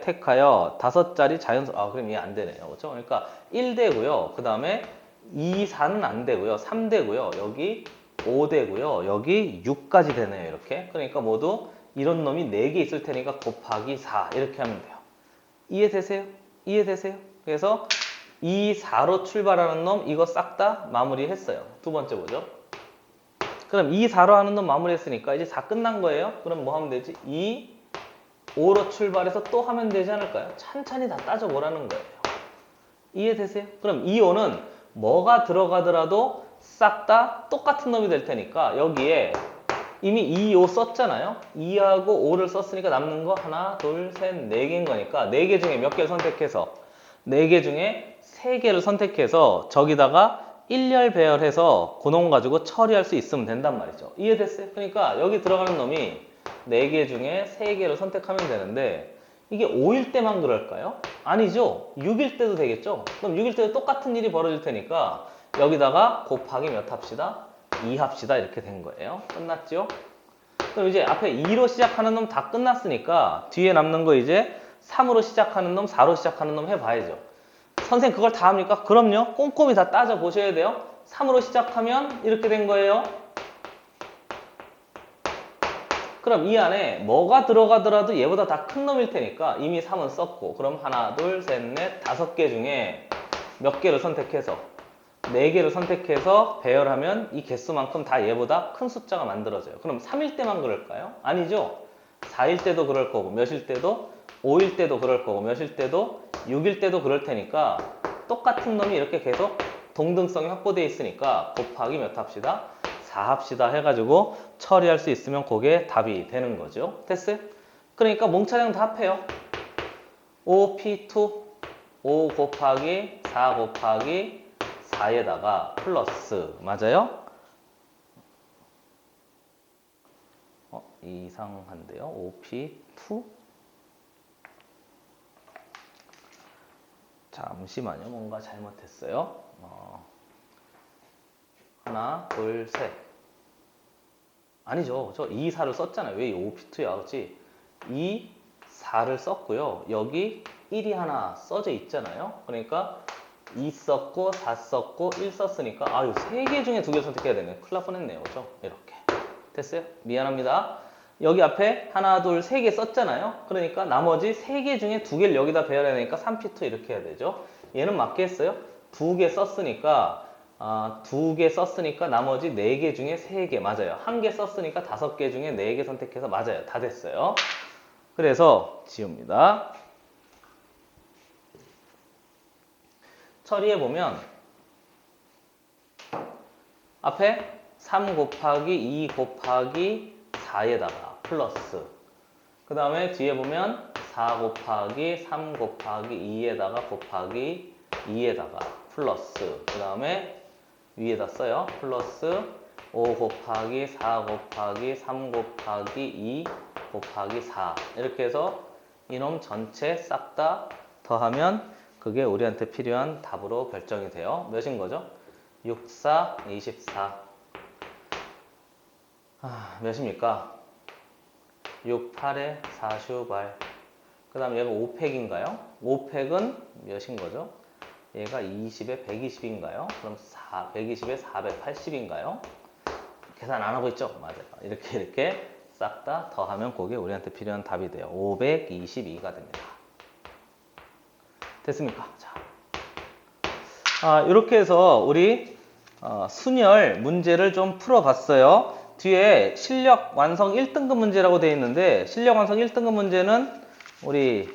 Speaker 1: 택하여 5자리 자연수, 그럼 이게 안 되네요. 그렇죠? 그러니까 1 되고요. 그 다음에 2, 4는 안 되고요. 3 되고요. 여기 5 되고요. 여기 6까지 되네요. 이렇게. 그러니까 모두 이런 놈이 4개 있을 테니까 곱하기 4 이렇게 하면 돼요. 이해되세요? 이해되세요? 그래서 2, 4로 출발하는 놈 이거 싹 다 마무리했어요. 두 번째 보죠. 그럼 2, 4로 하는 놈 마무리했으니까 이제 4 끝난 거예요. 그럼 뭐 하면 되지? 2, 5로 출발해서 또 하면 되지 않을까요? 찬찬히 다 따져보라는 거예요. 이해되세요? 그럼 2, 5는 뭐가 들어가더라도 싹 다 똑같은 놈이 될 테니까 여기에 이미 2, 5 썼잖아요. 2하고 5를 썼으니까 남는 거 하나, 둘, 셋, 4개인 거니까 4개 중에 몇 개를 선택해서 4개 중에 3개를 선택해서 저기다가 일렬 배열해서 그놈 가지고 처리할 수 있으면 된단 말이죠. 이해됐어요? 그러니까 여기 들어가는 놈이 4개 중에 3개를 선택하면 되는데 이게 5일 때만 그럴까요? 아니죠. 6일 때도 되겠죠? 그럼 6일 때도 똑같은 일이 벌어질 테니까 여기다가 곱하기 몇 합시다? 2 합시다. 이렇게 된 거예요. 끝났죠? 그럼 이제 앞에 2로 시작하는 놈 다 끝났으니까 뒤에 남는 거 이제 3으로 시작하는 놈, 4로 시작하는 놈 해봐야죠. 선생님 그걸 다 합니까? 그럼요. 꼼꼼히 다 따져보셔야 돼요. 3으로 시작하면 이렇게 된 거예요. 그럼 이 안에 뭐가 들어가더라도 얘보다 다 큰 놈일 테니까 이미 3은 썼고 그럼 하나, 둘, 셋, 넷, 5개 중에 몇 개를 선택해서 4개를 선택해서 배열하면 이 개수만큼 다 얘보다 큰 숫자가 만들어져요. 그럼 3일 때만 그럴까요? 아니죠. 4일 때도 그럴 거고 몇일 때도 5일 때도 그럴 거고 몇일 때도 6일 때도 그럴 테니까 똑같은 놈이 이렇게 계속 동등성이 확보되어 있으니까 곱하기 몇 합시다? 4 합시다 해가지고 처리할 수 있으면 그게 답이 되는 거죠. 됐어요? 그러니까 몽차량 다 합해요. 5P2 5 곱하기 4 곱하기 4에다가 플러스 맞아요? 이상한데요. 5P2 잠시만요. 뭔가 잘못했어요. 하나, 둘, 셋. 아니죠. 저 2, 4를 썼잖아요. 왜 5P2야? 그렇지? 2, 4를 썼고요. 여기 1이 하나 써져 있잖아요. 그러니까 2 썼고 4 썼고 1 썼으니까 아유 3개 중에 2개 선택해야 되네. 큰일 날 뻔했네요. 그죠? 이렇게. 됐어요? 미안합니다. 여기 앞에 하나, 둘, 3개 썼잖아요. 그러니까 나머지 3개 중에 2개를 여기다 배열해야 되니까 3P2 이렇게 해야 되죠. 얘는 맞겠어요? 2개 썼으니까 2개 썼으니까 나머지 4개 중에 3개 맞아요. 1개 썼으니까 5개 중에 4개 선택해서 맞아요. 다 됐어요. 그래서 지웁니다. 처리해보면 앞에 3 곱하기 2 곱하기 4에다가 플러스 그 다음에 뒤에 보면 4 곱하기 3 곱하기 2에다가 곱하기 2에다가 플러스 그 다음에 위에다 써요. 플러스 5 곱하기 4 곱하기 3 곱하기 2 곱하기 4 이렇게 해서 이놈 전체 싹 다 더하면 그게 우리한테 필요한 답으로 결정이 돼요. 몇인 거죠? 6, 4, 24 몇입니까? 6, 8에 4슈발 그 다음 얘가 5팩인가요? 5팩은 몇인 거죠? 얘가 20에 120인가요? 그럼 120에 480인가요? 계산 안 하고 있죠? 맞아요. 이렇게 싹 다 더하면 그게 우리한테 필요한 답이 돼요. 522가 됩니다. 됐습니까? 자, 이렇게 해서 우리 순열 문제를 좀 풀어봤어요. 뒤에 실력 완성 1등급 문제라고 되어 있는데 실력 완성 1등급 문제는 우리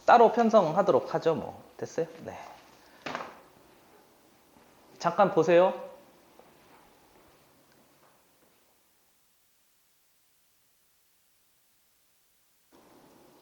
Speaker 1: 따로 편성하도록 하죠. 뭐 됐어요? 네. 잠깐 보세요.